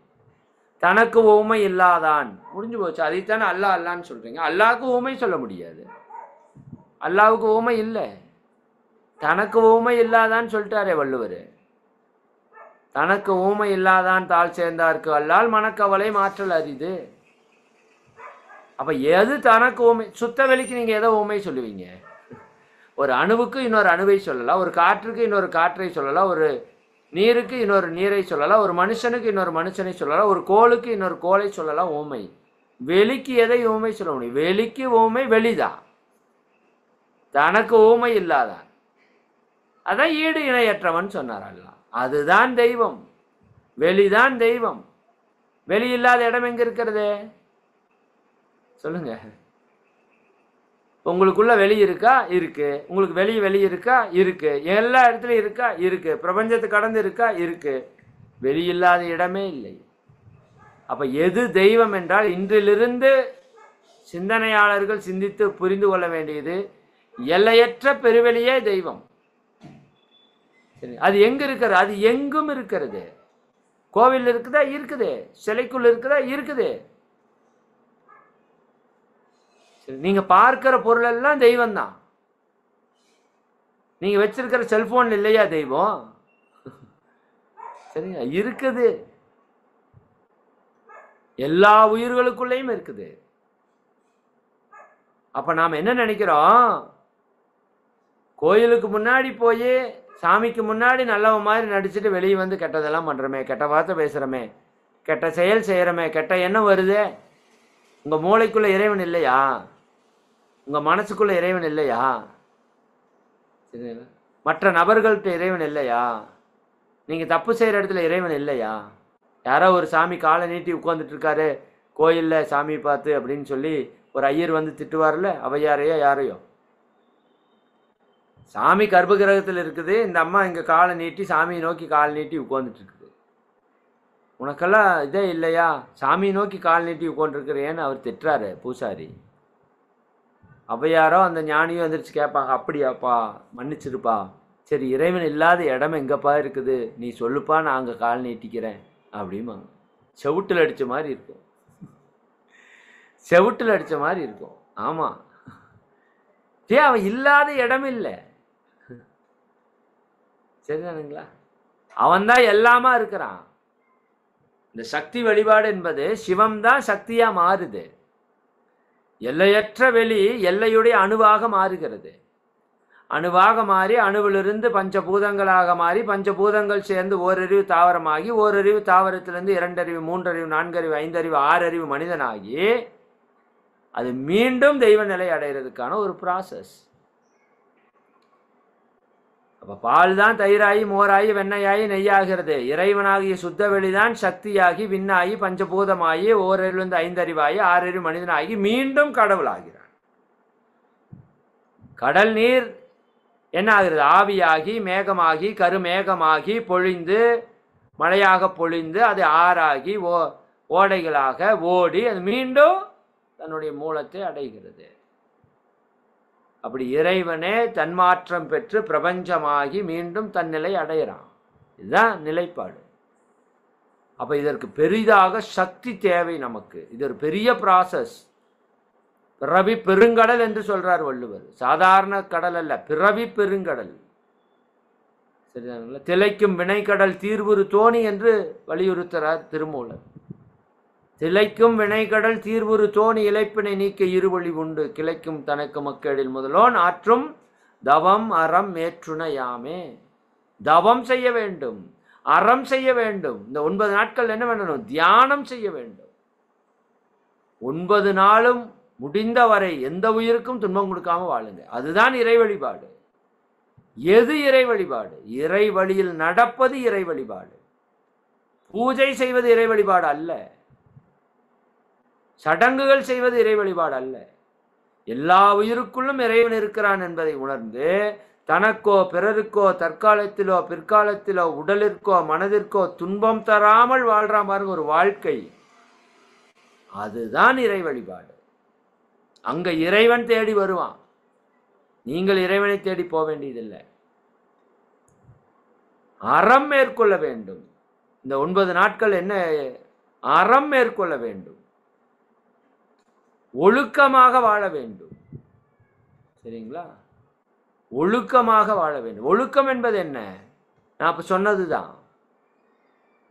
Speaker 1: தனக்கு ஊமை இல்லாதான், முடிஞ்சு போச்சு. அதைத்தானே அல்லாஹ் அல்லான்னு சொல்றீங்க. அல்லாஹ்வுக்கு ஊமை சொல்ல முடியாது, அல்லாஹ்வுக்கு ஊமை இல்லை. தனக்கு ஊமை இல்லாதான்னு சொல்லிட்டாரே வள்ளுவர். தனக்கு ஊமை இல்லாதான் தாழ் சேர்ந்தார்க்கு அல்லால் மனக்கவலை மாற்றல் அரிது. அப்ப எது தனக்கு ஊமை? சுத்த வெளிக்கு நீங்க எதை ஊமை சொல்லுவீங்க? ஒரு அணுவுக்கு இன்னொரு அணுவை சொல்லலாம், ஒரு காற்றுக்கு இன்னொரு காற்றை சொல்லலாம், ஒரு நீருக்கு இன்னொரு நீரை சொல்லலாம், ஒரு மனுஷனுக்கு இன்னொரு மனுஷனை சொல்லலாம், ஒரு கோளுக்கு இன்னொரு கோளை சொல்லலாம். ஊமை. வெளிக்கு எதை ஊமை சொல்ல முடியும்? வெளிக்கு ஊமை வெளிதான், தனக்கு ஊமை இல்லாதான். அதான் ஈடு இணையற்றவன் சொன்னார் அல்லாஹ். அதுதான் தெய்வம், வெளிதான் தெய்வம். வெளி இல்லாத இடம் எங்க இருக்கிறது சொல்லுங்க? உங்களுக்குள்ள வெளி இருக்கா? இருக்கு. உங்களுக்கு வெளி இருக்கா? இருக்கு. எல்லா இடத்துலையும் இருக்கா? இருக்கு. பிரபஞ்சத்தை கடந்து இருக்கா? இருக்கு. வெளி இல்லாத இடமே இல்லை. அப்ப எது தெய்வம் என்றால், இன்றிலிருந்து சிந்தனையாளர்கள் சிந்தித்து புரிந்து கொள்ள வேண்டியது, எல்லையற்ற பெருவெளியே தெய்வம். அது எங்க இருக்கிறது? அது எங்கும் இருக்கிறது. கோவில் இருக்குதா? இருக்குது. சிலைக்குள் இருக்குதா? இருக்குது. நீங்க பார்க்கிற பொருள் எல்லாம் தெய்வம் தான். நீங்க வச்சிருக்கிற செல்போன் இல்லையா தெய்வம்? சரிங்க, இருக்குது. எல்லா உயிர்களுக்குள்ளேயும் இருக்குது. அப்ப நாம் என்ன நினைக்கிறோம்? கோயிலுக்கு முன்னாடி போய் சாமிக்கு முன்னாடி நல்லவன் மாதிரி நடிச்சுட்டு வெளியே வந்து கெட்டதெல்லாம் பண்றோமே, கெட்ட வார்த்தை பேசுறோமே, கெட்ட செயல் செய்யறோமே, கெட்ட எண்ணம் வருது. உங்க மூளைக்குள்ள இறைவன் இல்லையா? உங்க மனசுக்குள்ள இறைவன் இல்லையா? மற்ற நபர்கள்ட்ட இறைவன் இல்லையா? நீங்க தப்பு செய்யற இடத்துல இறைவன் இல்லையா? யாரோ ஒரு சாமி காலை நீட்டி உட்கார்ந்துட்டு இருக்காரு கோயில்ல சாமி பார்த்து அப்படின்னு சொல்லி ஒரு ஐயர் வந்து திட்டுவார்ல, அவையாரையோ யாரையோ. சாமி கர்ப்பகிரகத்தில் இருக்குது, இந்த அம்மா இங்க காலை நீட்டி சாமியை நோக்கி கால் நீட்டி உட்கார்ந்துட்டு இருக்குது. உனக்கெல்லாம் இதே இல்லையா? சாமியை நோக்கி கால் நீட்டி உட்காந்துருக்கிறேன்னு அவர் திட்டுறாரு பூசாரி. அவையாரோ அந்த ஞானியும் வந்துருச்சு கேட்பாங்க, அப்படியாப்பா, மன்னிச்சிருப்பா, சரி இறைவன் இல்லாத இடம் எங்கப்பா இருக்குது, நீ சொல்லுப்பா, நான் அங்கே கால் நீட்டிக்கிறேன் அப்படிம்பாங்க. செவுட்டில் அடித்த மாதிரி இருக்கும், செவுட்டில் அடித்த மாதிரி இருக்கும். ஆமாம், அவன் இல்லாத இடம் இல்லை. சரிதானுங்களா? அவன்தான் எல்லாமா இருக்கிறான். இந்த சக்தி வழிபாடு என்பது சிவம் தான் சக்தியா மாறுது. எல்லையற்ற வெளி எல்லையுடைய அணுவாக மாறுகிறது. அணுவாக மாறி அணுவிலிருந்து பஞ்சபூதங்களாக மாறி பஞ்சபூதங்கள் சேர்ந்து ஓரறிவு தாவரமாகி ஓரறிவு தாவரத்திலிருந்து 2 அறிவு 3 அறிவு 4 அறிவு 5 அறிவு 6 அறிவு மனிதனாகி அது மீண்டும் தெய்வ நிலை அடைகிறதுக்கான ஒரு ப்ராசஸ். அப்போ பால் தான் தயிராகி மோராகி வெண்ணையாகி நெய்யாகிறது. இறைவனாகிய சுத்த வெளிதான் சக்தியாகி விண்ணாகி பஞ்சபூதமாகி ஓரறிவிலிருந்து ஐந்தறிவாகி ஆறறிவு மனிதனாகி மீண்டும் கடவுளாகிறான். கடல் நீர் என்ன ஆகிறது? ஆவியாகி மேகமாகி கருமேகமாகி பொழிந்து மழையாக பொழிந்து அது ஆறாகி ஓடைகளாக ஓடி அது மீண்டும் தன்னுடைய மூலத்தை அடைகிறது. அப்படி இறைவனே தன்மாற்றம் பெற்று பிரபஞ்சமாகி மீண்டும் தன்னிலை அடைகிறான். இதுதான் நிலைப்பாடு. அப்ப இதற்கு பெரிதாக சக்தி தேவை நமக்கு. இது ஒரு பெரிய ப்ராசஸ். பிறவி பெருங்கடல் என்று சொல்றார் வள்ளுவர். சாதாரண கடல் அல்ல, பிறவி பெருங்கடல். சரிதானுங்களா? திளைக்கும் வினைக்கடல் தீர்வுறு தோணி என்று வலியுறுத்துறார் திருமூலர். திளைக்கும் வினைக்கடல் தீர்வுறு தோணி இழைப்பினை நீக்க இருவழி உண்டு கிளைக்கும் தனக்கு மக்களில் முதலோன் ஆற்றும் தவம் அறம் மேற்றுணையாமே. தவம் செய்ய வேண்டும், அறம் செய்ய வேண்டும். இந்த 9 நாட்கள் என்ன பண்ணணும்? தியானம் செய்ய வேண்டும். 9 நாளும் முடிந்தவரை எந்த உயிருக்கும் துன்பம் கொடுக்காம வாழுங்க. அதுதான் இறை வழிபாடு. எது இறை வழிபாடு? இறை வழியில் நடப்பது இறை வழிபாடு. பூஜை செய்வது இறை வழிபாடு அல்ல. சடங்குகள் செய்வது இறை வழிபாடு அல்ல. எல்லா உயிருக்குள்ளும் இறைவன் இருக்கிறான் என்பதை உணர்ந்து தனக்கோ பிறருக்கோ தற்காலத்திலோ பிற்காலத்திலோ உடலிற்கோ மனதிற்கோ துன்பம் தராமல் வாழ்றான் பாருங்க ஒரு வாழ்க்கை. அதுதான் இறை வழிபாடு. அங்க இறைவன் தேடி வருவான். நீங்கள் இறைவனை தேடி போக வேண்டியதில்லை. அறம் மேற்கொள்ள வேண்டும். இந்த 9 நாட்கள் என்ன? அறம் மேற்கொள்ள வேண்டும். ஒழுக்கமாக வாழ வேண்டும். சரிங்களா? ஒழுக்கமாக வாழ வேண்டும். ஒழுக்கம் என்பது என்ன? நான் இப்ப சொன்னதுதான்.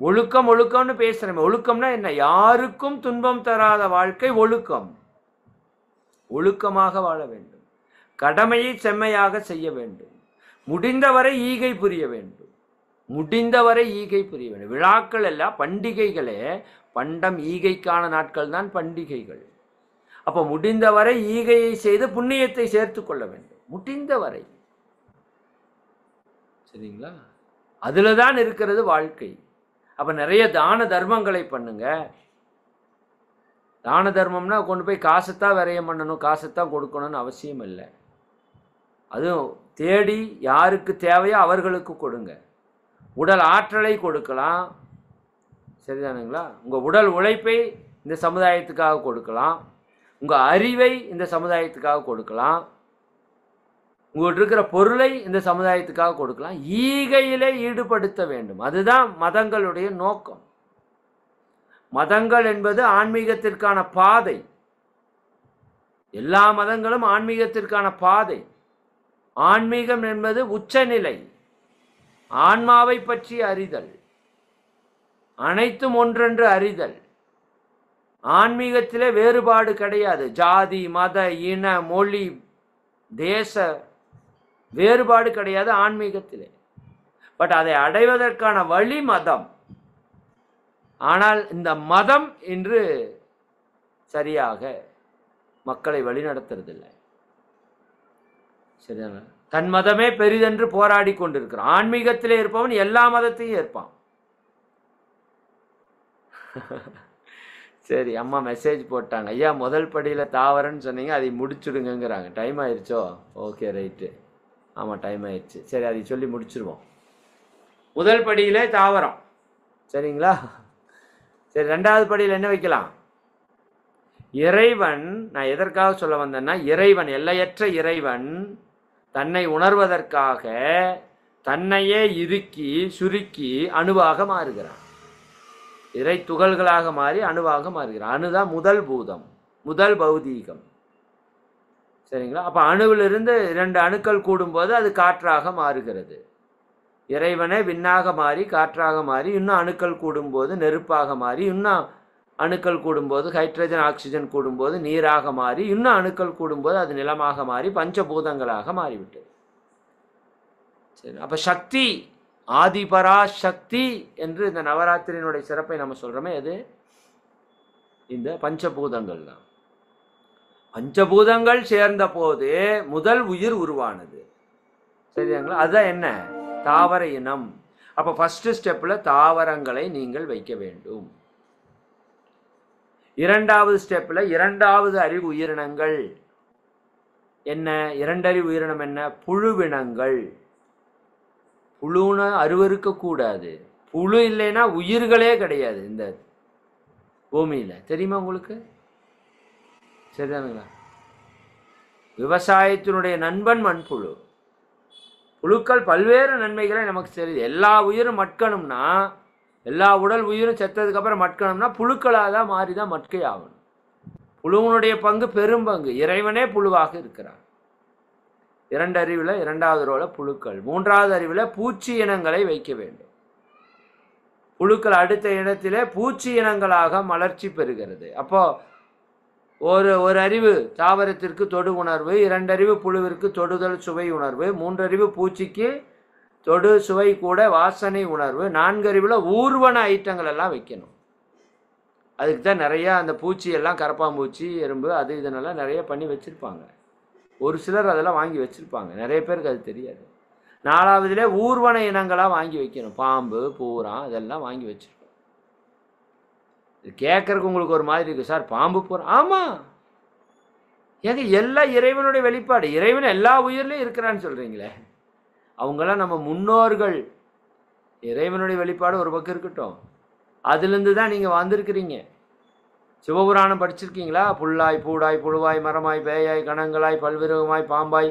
Speaker 1: ஒழுக்கம் ஒழுக்கம்னு பேசுறேன். ஒழுக்கம்னா என்ன? யாருக்கும் துன்பம் தராத வாழ்க்கை ஒழுக்கம். ஒழுக்கமாக வாழ வேண்டும். கடமையை செம்மையாக செய்ய வேண்டும். முடிந்தவரை ஈகை புரிய வேண்டும். முடிந்தவரை ஈகை புரிய வேண்டும். விழாக்கள் எல்லாம் பண்டிகைகளே பண்டம் ஈகைக்கான நாட்கள் தான் பண்டிகைகள். அப்போ முடிந்தவரை ஈகையை செய்து புண்ணியத்தை சேர்த்து கொள்ள வேண்டும். முடிந்தவரை. சரிங்களா? அதுல தான் இருக்கிறது வாழ்க்கை. அப்ப நிறைய தான தர்மங்களை பண்ணுங்க. தான தர்மம்னா கொண்டு போய் காசைத்தான் விரயம் பண்ணணும், காசைத்தான் கொடுக்கணும்னு அவசியம் இல்லை. அதுவும் தேடி யாருக்கு தேவையோ அவர்களுக்கு கொடுங்க. உடல் ஆற்றலை கொடுக்கலாம். சரிதானுங்களா? உங்கள் உடல் உழைப்பை இந்த சமுதாயத்துக்காக கொடுக்கலாம். உங்கள் அறிவை இந்த சமுதாயத்துக்காக கொடுக்கலாம். உங்கள்கிட்ட இருக்கிற பொருளை இந்த சமுதாயத்துக்காக கொடுக்கலாம். ஈகையிலே ஈடுபடுத்த வேண்டும். அதுதான் மதங்களுடைய நோக்கம். மதங்கள் என்பது ஆன்மீகத்திற்கான பாதை. எல்லா மதங்களும் ஆன்மீகத்திற்கான பாதை. ஆன்மீகம் என்பது உச்சநிலை. ஆன்மாவை பற்றி அறிதல், அனைத்தும் ஒன்றென்று அறிதல். ஆன்மீகத்திலே வேறுபாடு கிடையாது. ஜாதி மத இன மொழி தேச வேறுபாடு கிடையாது ஆன்மீகத்திலே. பட் அதை அடைவதற்கான வழி மதம். ஆனால் இந்த மதம் இன்று சரியாக மக்களை வழிநடத்துறதில்லை. சரிதான? தன் மதமே பெரிதென்று போராடி கொண்டிருக்கிறான். ஆன்மீகத்திலே இருப்பவன் எல்லா மதத்தையும் ஏற்பான். சரி, அம்மா மெசேஜ் போட்டாங்க. ஐயா முதல் படியில் தாவரன்னு சொன்னீங்க, அதை முடிச்சுடுங்கிறாங்க. டைம் ஆயிடுச்சோ? Okay right. ஆமாம் டைம் ஆயிடுச்சு. சரி, அதை சொல்லி முடிச்சிருவோம். முதல் படியிலே தாவரம். சரிங்களா? சரி, 2வது படியில் என்ன வைக்கலாம்? இறைவன். நான் எதற்காக சொல்ல வந்தேன்னா, இறைவன் எல்லையற்ற இறைவன் தன்னை உணர்வதற்காக தன்னையே இறுக்கி சுருக்கி அணுவாக மாறுகிறான். இறை துகள்களாக மாறி அணுவாக மாறுகிறான். அணுதான் முதல் பூதம், முதல் பௌதீகம். சரிங்களா? அப்போ அணுவிலிருந்து 2 அணுக்கள் கூடும்போது அது காற்றாக மாறுகிறது. இறைவனே விண்ணாக மாறி காற்றாக மாறி, இன்னும் அணுக்கள் கூடும்போது நெருப்பாக மாறி, இன்னும் அணுக்கள் கூடும்போது ஹைட்ரஜன் ஆக்சிஜன் கூடும்போது நீராக மாறி, இன்னும் அணுக்கள் கூடும்போது அது நிலமாக மாறி பஞ்சபூதங்களாக மாறிவிட்டது. சரி, அப்போ சக்தி, ஆதிபரா சக்தி என்று இந்த நவராத்திரியினுடைய சிறப்பை நம்ம சொல்கிறோமே, அது இந்த பஞ்சபூதங்கள் தான். பஞ்சபூதங்கள் சேர்ந்த போது முதல் உயிர் உருவானது. சரிங்களா? அதுதான் என்ன? தாவர இனம். அப்போ ஃபர்ஸ்ட் ஸ்டெப்பில் தாவரங்களை நீங்கள் வைக்க வேண்டும். இரண்டாவது ஸ்டெப்பில் இரண்டாவது அறிவு உயிரினங்கள் என்ன? இரண்டறிவு உயிரினம் என்ன? புழுவினங்கள். புழுன்னு அருவருக்கக்கூடாது. புழு இல்லைன்னா உயிர்களே கிடையாது இந்த பூமியில். தெரியுமா உங்களுக்கு? சரிதானுங்களா? விவசாயத்தினுடைய நண்பன் மண்புழு. புழுக்கள் பல்வேறு நன்மைகளை நமக்கு தெரியுது. எல்லா உயிரும் மட்கணும்னா, எல்லா உடல் உயிரும் செத்ததுக்கப்புறம் மட்கணும்னா புழுக்களாக தான் மாறி தான் மட்கை ஆகணும். புழுவனுடைய பங்கு பெரும் பங்கு. இறைவனே புழுவாக இருக்கிறார். இரண்டு அறிவில் இரண்டாவது ரோல புழுக்கள். மூன்றாவது அறிவில் பூச்சி இனங்களை வைக்க வேண்டும். புழுக்கள் அடுத்த இடத்திலே பூச்சி இனங்களாக மலர்ச்சி பெறுகிறது. அப்போ ஒரு அறிவு தாவரத்திற்கு தொடு உணர்வு, இரண்டறிவு புழுவிற்கு தொடுதல் சுவை உணர்வு, மூன்றறிவு பூச்சிக்கு தொடு சுவை கூட வாசனை உணர்வு, நான்கறிவில் ஊர்வன ஐட்டங்கள் எல்லாம் வைக்கணும். அதுக்கு தான் நிறையா அந்த பூச்சி எல்லாம் கரப்பாம்பூச்சி, எறும்பு, அது இதனெல்லாம் நிறைய பண்ணி வச்சுருப்பாங்க. ஒரு சிலர் அதெல்லாம் வாங்கி வச்சுருப்பாங்க, நிறைய பேருக்கு அது தெரியாது. நாலாவதுலேயே ஊர்வன இனங்களாக வாங்கி வைக்கணும். பாம்பு, பூரான் இதெல்லாம் வாங்கி வச்சுருக்கோம். இது கேட்குறக்கு உங்களுக்கு ஒரு மாதிரி இருக்குது, சார் பாம்பு பூரா. ஆமாம், ஏங்க எல்லாம் இறைவனுடைய வெளிப்பாடு. இறைவன் எல்லா உயிர்லையும் இருக்கிறான்னு சொல்கிறீங்களே, அவங்களாம் நம்ம முன்னோர்கள். இறைவனுடைய வெளிப்பாடு ஒரு பக்கம் இருக்கட்டும், அதுலேருந்து தான் நீங்கள் வந்திருக்கிறீங்க. சிவபுராணம் படிச்சிருக்கீங்களா? புல்லாய் பூடாய் புழுவாய் மரமாய் பேயாய் கணங்களாய் பல்விருகமாய் பாம்பாய்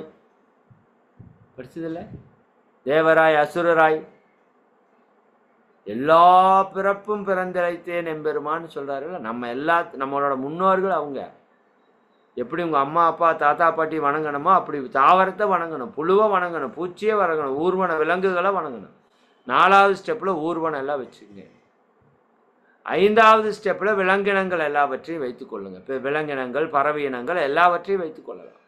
Speaker 1: படிச்சதில்ல? தேவராய் அசுரராய் எல்லா பிறப்பும் பிறந்திழைத்தேன் எம்பெருமான்னு சொல்கிறாருல்ல. நம்மளோட முன்னோர்கள் அவங்க. எப்படி உங்கள் அம்மா அப்பா தாத்தா பாட்டி வணங்கணுமோ அப்படி தாவரத்தை வணங்கணும், புழுவை வணங்கணும், பூச்சியை வணங்கணும், ஊர்வன விலங்குகளை வணங்கணும். நாலாவது ஸ்டெப்பில் ஊர்வனம் எல்லாம் வச்சுக்கோங்க. ஐந்தாவது ஸ்டெப்பில் விலங்கினங்கள் எல்லாவற்றையும் வைத்துக்கொள்ளுங்க. இப்போ விலங்கினங்கள் பறவை இனங்கள் எல்லாவற்றையும் வைத்துக்கொள்ளலாம்.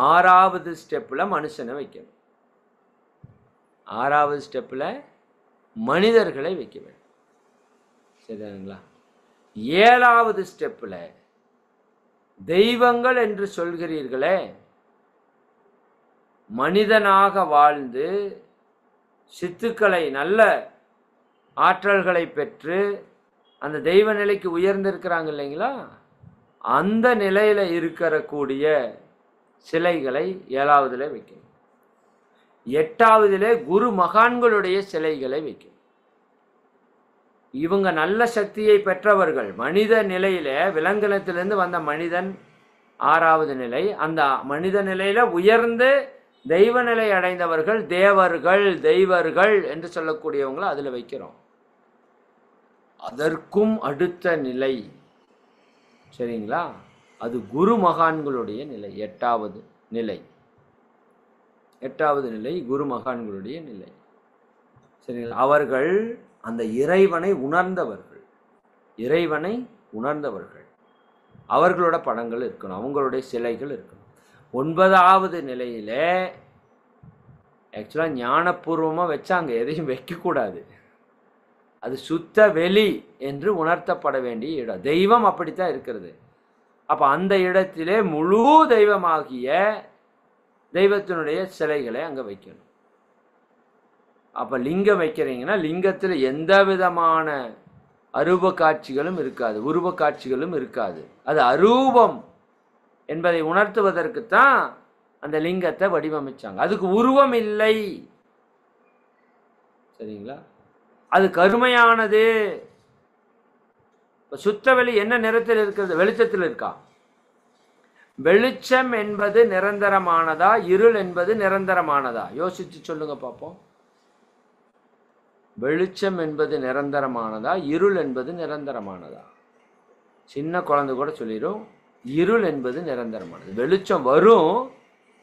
Speaker 1: ஆறாவது ஸ்டெப்பில் மனுஷனை வைக்கணும். ஆறாவது ஸ்டெப்பில் மனிதர்களை வைக்க வேண்டும். சரிங்களா? ஏழாவது ஸ்டெப்பில் தெய்வங்கள் என்று சொல்கிறீர்களே, மனிதனாக வாழ்ந்து சித்துக்களை நல்ல ஆற்றல்களை பெற்று அந்த தெய்வ நிலைக்கு உயர்ந்திருக்கிறாங்க இல்லைங்களா, அந்த நிலையில் இருக்கக்கூடிய சிலைகளை ஏழாவதுல வைக்கணும். எட்டாவதுல குரு மகான்களுடைய சிலைகளை வைக்கணும். இவங்க நல்ல சக்தியை பெற்றவர்கள். மனித நிலையில விலங்கினத்திலிருந்து வந்த மனிதன் ஆறாவது நிலை. அந்த மனித நிலையில உயர்ந்து தெய்வ நிலை அடைந்தவர்கள் தேவர்கள் தெய்வர்கள் என்று சொல்லக்கூடியவங்களை அதில் வைக்கிறோம். அதற்கும் அடுத்த நிலை, சரிங்களா, அது குரு மகான்களுடைய நிலை. எட்டாவது நிலை குரு மகான்களுடைய நிலை. சரிங்களா? அவர்கள் அந்த இறைவனை உணர்ந்தவர்கள். அவர்களோட படங்கள் இருக்கணும், அவங்களுடைய சிலைகள் இருக்கணும். ஒன்பதாவது நிலையில ஆக்சுவலாக ஞானபூர்வமாக வச்சாங்க, எதையும் வைக்கக்கூடாது. அது சுத்த வெளி என்று உணர்த்தப்பட வேண்டிய இடம். தெய்வம் அப்படித்தான் இருக்கிறது. அப்போ அந்த இடத்திலே முழு தெய்வமாகிய தெய்வத்தினுடைய சிலைகளை அங்கே வைக்கணும். அப்போ லிங்கம் வைக்கிறீங்கன்னா லிங்கத்தில் எந்த விதமான அரூப காட்சிகளும் இருக்காது, உருவ காட்சிகளும் இருக்காது. அது அரூபம் என்பதை உணர்த்துவதற்குத்தான் அந்த லிங்கத்தை வடிவமைச்சாங்க. அதுக்கு உருவம் இல்லை, சரிங்களா? அது கருமையானது. சுத்தவெளி என்ன நிறத்தில் இருக்கிறது? வெளிச்சத்தில் இருக்கா? வெளிச்சம் என்பது நிரந்தரமானதா, இருள் என்பது நிரந்தரமானதா? யோசிச்சு சொல்லுங்க பார்ப்போம். வெளிச்சம் என்பது நிரந்தரமானதா, இருள் என்பது நிரந்தரமானதா? சின்ன குழந்தை கூட சொல்லிடும், இருள் என்பது நிரந்தரமானது. வெளிச்சம் வரும்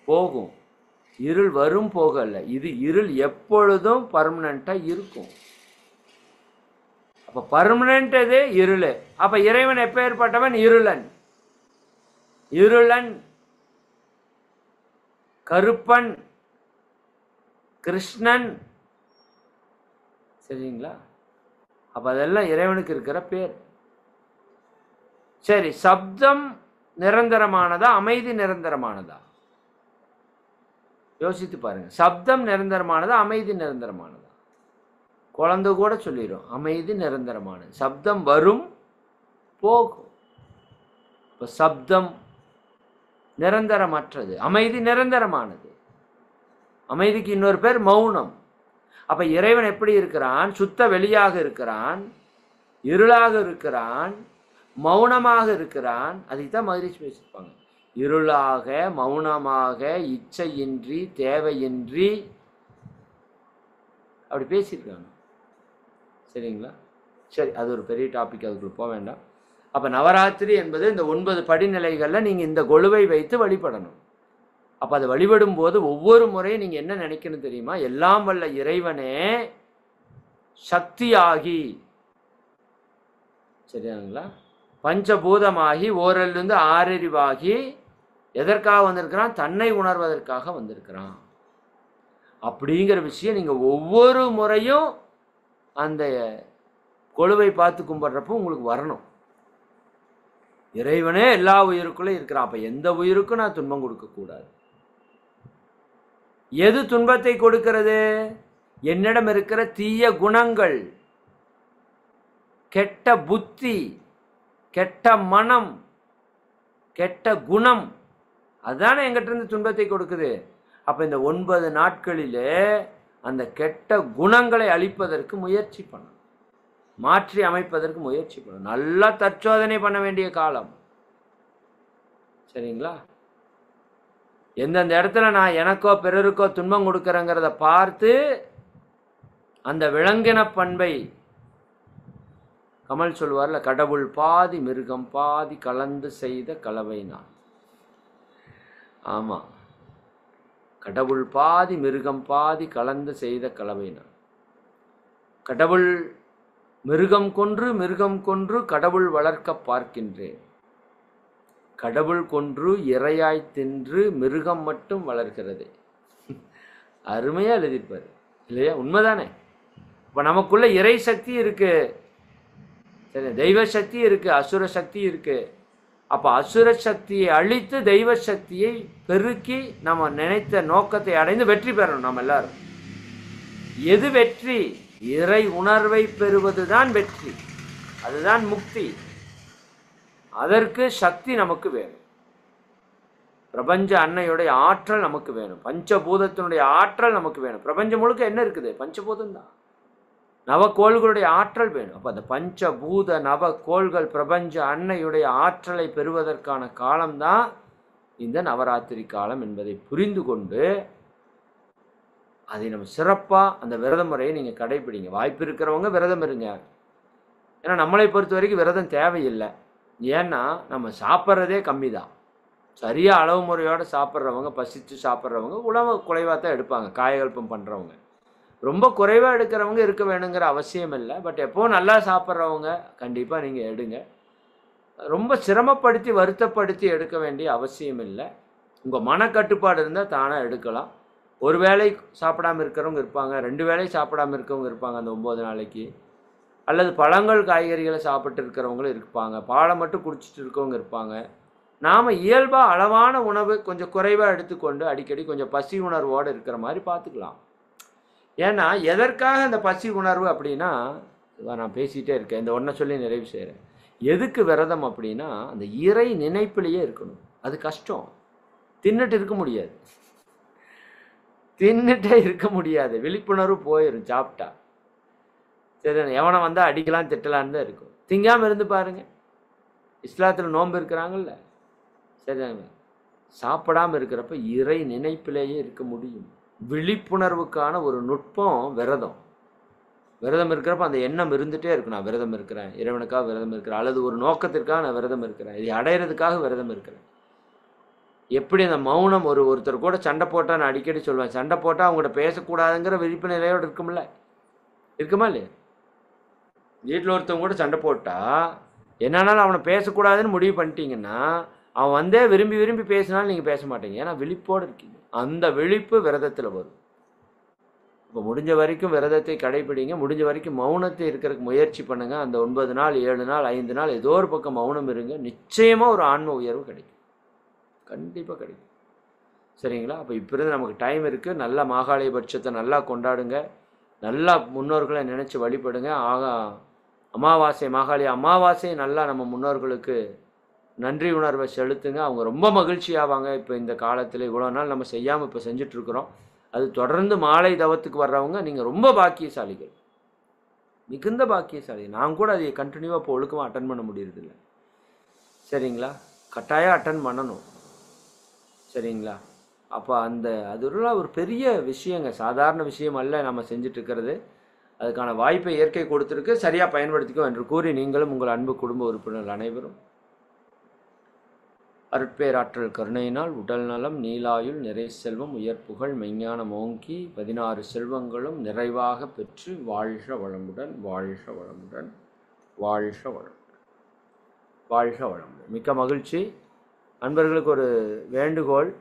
Speaker 1: போகும், இருள் வரும் போகல. இது இருள் எப்பொழுதும் பர்மனண்டா இருக்கும். அப்ப பர்மனன்ட் எது? இருள். அப்ப இறைவன் எப்பேற்பட்டவன்? இருளன், கருப்பன், கிருஷ்ணன், சரிங்களா? அப்ப அதெல்லாம் இறைவனுக்கு இருக்கிற பேர். சரி, சப்தம் நிரந்தரமானதா, அமைதி நிரந்தரமானதா? யோசித்து பாருங்க. சப்தம் நிரந்தரமானதா, அமைதி நிரந்தரமானதா? குழந்தை கூட சொல்லிடும், அமைதி நிரந்தரமானது. சப்தம் வரும் போகும். இப்போ சப்தம் நிரந்தரமற்றது, அமைதி நிரந்தரமானது. அமைதிக்கு இன்னொரு பேர் மௌனம். அப்ப இறைவன் எப்படி இருக்கிறான்? சுத்த வெளியாக இருக்கிறான், இருளாக இருக்கிறான், மௌனமாக இருக்கிறான். அதுக்குதான் மகிழ்ச்சி பேசியிருப்பாங்க. இருளாக, மௌனமாக, இச்சையின்றி, தேவையின்றி, அப்படி பேசியிருக்காங்க. சரிங்களா? சரி, அது ஒரு பெரிய டாபிக், அதுக்குள்ள போக வேண்டாம். அப்ப நவராத்திரி என்பது இந்த 9 படிநிலைகளில் நீங்க இந்த கொலுவை வைத்து வழிபடணும். அப்ப அதை வழிபடும் போது ஒவ்வொரு முறையும் நீங்க என்ன நினைக்கணும் தெரியுமா? எல்லாம் வல்ல இறைவனே சக்தியாகி, சரியாங்களா, பஞ்சபூதமாகி, ஓரிலிருந்து ஆறறிவாகி எதற்காக வந்திருக்கிறான்? தன்னை உணர்வதற்காக வந்திருக்கிறான். அப்படிங்கிற விஷயம் நீங்க ஒவ்வொரு முறையும் அந்த கொலுவை பார்த்து கும்பிட்றப்போ உங்களுக்கு வரணும். இறைவனே எல்லா உயிருக்குள்ளே இருக்கிறான். அப்ப எந்த உயிருக்கும் நான் துன்பம் கொடுக்கக்கூடாது. எது துன்பத்தை கொடுக்கிறது? என்னிடம் இருக்கிற தீய குணங்கள், கெட்ட புத்தி, கெட்ட மனம், கெட்ட குணம், அதுதானே எங்கிட்ட இருந்து துன்பத்தை கொடுக்குது. அப்ப இந்த 9 நாட்களிலே அந்த கெட்ட குணங்களை அழிப்பதற்கு முயற்சி பண்ணணும், மாற்றி அமைப்பதற்கு முயற்சி பண்ணணும். நல்லா தற்சோதனை பண்ண வேண்டிய காலம். சரிங்களா? எந்தெந்த இடத்துல நான் எனக்கோ பிறருக்கோ துன்பம் கொடுக்குறேங்கிறத பார்த்து அந்த விலங்கின பண்பை, கமல் சொல்வார்ல, கடவுள் பாதி மிருகம் பாதி கலந்து செய்த கலவை நான். ஆமா, கடவுள் பாதி மிருகம் பாதி கலந்து செய்த கலவை நான். கடவுள் மிருகம் கொன்று மிருகம் கொன்று கடவுள் வளர்க்க பார்க்கின்றேன். கடவுள் கொன்று இரையாய் தின்று மிருகம் மட்டும் வளர்கிறது. அருமையா எழுதியிருப்பாரு இல்லையா? உண்மைதானே? இப்ப நமக்குள்ள இறை சக்தி இருக்கு, சரி, தெய்வ சக்தி இருக்கு, அசுர சக்தி இருக்கு. அப்ப அசுர சக்தியை அழித்து தெய்வ சக்தியை பெருக்கி நம்ம நினைத்த நோக்கத்தை அடைந்து வெற்றி பெறணும். நம்ம எல்லாரும் எது வெற்றி? இறை உணர்வை பெறுவதுதான் வெற்றி, அதுதான் முக்தி. அதற்கு சக்தி நமக்கு வேணும். பிரபஞ்ச அன்னையுடைய ஆற்றல் நமக்கு வேணும், பஞ்சபூதத்தினுடைய ஆற்றல் நமக்கு வேணும். பிரபஞ்சம் முழுக்க என்ன இருக்குது? பஞ்சபூதம் தான். நவக்கோள்களுடைய ஆற்றல் வேணும். அப்ப அந்த பஞ்சபூத நவக்கோள்கள் பிரபஞ்ச அன்னையுடைய ஆற்றலை பெறுவதற்கான காலம்தான் இந்த நவராத்திரி காலம் என்பதை புரிந்து கொண்டு அதை நம்ம சிறப்பாக அந்த விரத முறையை நீங்கள் கடைபிடிங்க. வாய்ப்பு இருக்கிறவங்க விரதம் இருங்க. ஏன்னா நம்மளை பொறுத்த வரைக்கும் விரதம் தேவையில்லை. ஏன்னா நம்ம சாப்பிட்றதே கம்மி தான். சரியாக அளவு முறையோடு சாப்பிட்றவங்க, பசித்து சாப்பிட்றவங்க உணவு குறைவாக தான் எடுப்பாங்க. காயகல்பம் பண்ணுறவங்க ரொம்ப குறைவாக எடுக்கிறவங்க இருக்க வேணுங்கிற அவசியம் இல்லை. பட் எப்போவும் நல்லா சாப்பிட்றவங்க கண்டிப்பாக நீங்கள் எடுங்க. ரொம்ப சிரமப்படுத்தி வருத்தப்படுத்தி எடுக்க வேண்டிய அவசியம் இல்லை. உங்கள் மனக்கட்டுப்பாடு இருந்தால் தானாக எடுக்கலாம். ஒரு வேளை சாப்பிடாமல் இருக்கிறவங்க இருப்பாங்க, 2 வேளை சாப்பிடாமல் இருக்கவங்க இருப்பாங்க அந்த 9 நாளைக்கு. அல்லது பழங்கள் காய்கறிகளை சாப்பிட்டு இருக்கிறவங்களும் இருப்பாங்க, பாலை மட்டும் குடிச்சிட்டு இருக்கவங்க இருப்பாங்க. நாம் இயல்பாக அளவான உணவு கொஞ்சம் குறைவாக எடுத்துக்கொண்டு அடிக்கடி கொஞ்சம் பசி உணர்வோடு இருக்கிற மாதிரி பார்த்துக்கலாம். ஏன்னா எதற்காக அந்த பசி உணர்வு அப்படின்னா, நான் பேசிகிட்டே இருக்கேன், இந்த ஒன்றை சொல்லி நிறைவு செய்கிறேன். எதுக்கு விரதம் அப்படின்னா, அந்த இறை நினைப்பிலேயே இருக்கணும். அது கஷ்டம். தின்னுட்டு இருக்க முடியாது, தின்னுட்டே இருக்க முடியாது, விழிப்புணர்வு போயிடும் சாப்பிட்டா. சரி, எவனை வந்தால் அடிக்கலாம் திட்டலான்னு தான் இருக்கும். திங்காமல் இருந்து பாருங்க. இஸ்லாத்தில் நோன்பு இருக்கிறாங்கல்ல, சரிதாங்க, சாப்பிடாமல் இருக்கிறப்ப இறை நினைப்பிலேயே இருக்க முடியும். விழிப்புணர்வுக்கான ஒரு நுட்பம் விரதம். விரதம் இருக்கிறப்ப அந்த எண்ணம் இருந்துகிட்டே இருக்கும், நான் விரதம் இருக்கிறேன், இறைவனுக்காக விரதம் இருக்கிறேன், அல்லது ஒரு நோக்கத்திற்காக நான் விரதம் இருக்கிறேன், இதை அடையிறதுக்காக விரதம் இருக்கிறேன். எப்படி அந்த மௌனம், ஒருத்தர் கூட சண்டை போட்டால், நான் அடிக்கடி சொல்லுவேன், சண்டை போட்டால் அவங்கள்ட்ட பேசக்கூடாதுங்கிற விழிப்பு நிலையோடு இருக்கும்ல, இருக்குமா இல்லையா? வீட்டில் ஒருத்தவங்க கூட சண்டை போட்டால் என்னன்னாலும் அவனை பேசக்கூடாதுன்னு முடிவு பண்ணிட்டீங்கன்னா, அவன் வந்தே விரும்பி விரும்பி பேசினாலும் நீங்கள் பேச மாட்டீங்க. ஏன்னா விழிப்போடு இருக்கீங்க. அந்த விழிப்பு விரதத்தில் வரும். இப்போ முடிஞ்ச வரைக்கும் விரதத்தை கடைபிடிங்க. முடிஞ்ச வரைக்கும் மௌனத்தை இருக்கிறதுக்கு முயற்சி பண்ணுங்கள். அந்த 9 நாள் 7 நாள் 5 நாள் ஏதோ ஒரு பக்கம் மௌனம் இருங்க. நிச்சயமாக ஒரு ஆன்ம உயர்வு கிடைக்கும், கண்டிப்பாக கிடைக்கும். சரிங்களா? அப்போ இப்போ இருந்து நமக்கு டைம் இருக்குது. நல்லா மாகாளய பட்சத்தை நல்லா கொண்டாடுங்க. நல்லா முன்னோர்களை நினச்சி வழிபடுங்க. அமாவாசை மாகாளி அமாவாசை நல்லா நம்ம முன்னோர்களுக்கு நன்றி உணர்வை செலுத்துங்க. அவங்க ரொம்ப மகிழ்ச்சி ஆவாங்க. இப்போ இந்த காலத்தில் இவ்வளோ நாள் நம்ம செய்யாமல் இப்போ செஞ்சிட்ருக்குறோம். அது தொடர்ந்து மாலை தவத்துக்கு வர்றவங்க நீங்கள் ரொம்ப பாக்கியசாலிகள், மிகுந்த பாக்கியசாலி. நான் கூட அதை கண்டினியூவாக இப்போ ஒழுக்கமாக அட்டன் பண்ண முடியறதில்ல. சரிங்களா? கட்டாயம் அட்டன் பண்ணணும். சரிங்களா? அப்போ அதெல்லாம் ஒரு பெரிய விஷயங்க, சாதாரண விஷயம் அல்ல நம்ம செஞ்சிட்ருக்கிறது. அதுக்கான வாய்ப்பை இயற்கை கொடுத்துருக்கு, சரியாக பயன்படுத்திக்கோ என்று கூறி நீங்களும் உங்கள் அன்பு குடும்ப உறுப்பினர்கள் அனைவரும் அருட்பேராற்றல் கருணையினால் உடல் நலம், நீலாயுள், நிறை செல்வம், உயர்ப்புகள், மெய்ஞானம் ஓங்கி 16 செல்வங்களும் நிறைவாக பெற்று வாழ்க வளமுடன், வாழ்க வளமுடன், வாழ்க வளமுடன், வாழ்க வளமுடன். மிக்க மகிழ்ச்சி. நண்பர்களுக்கு ஒரு வேண்டுகோள்.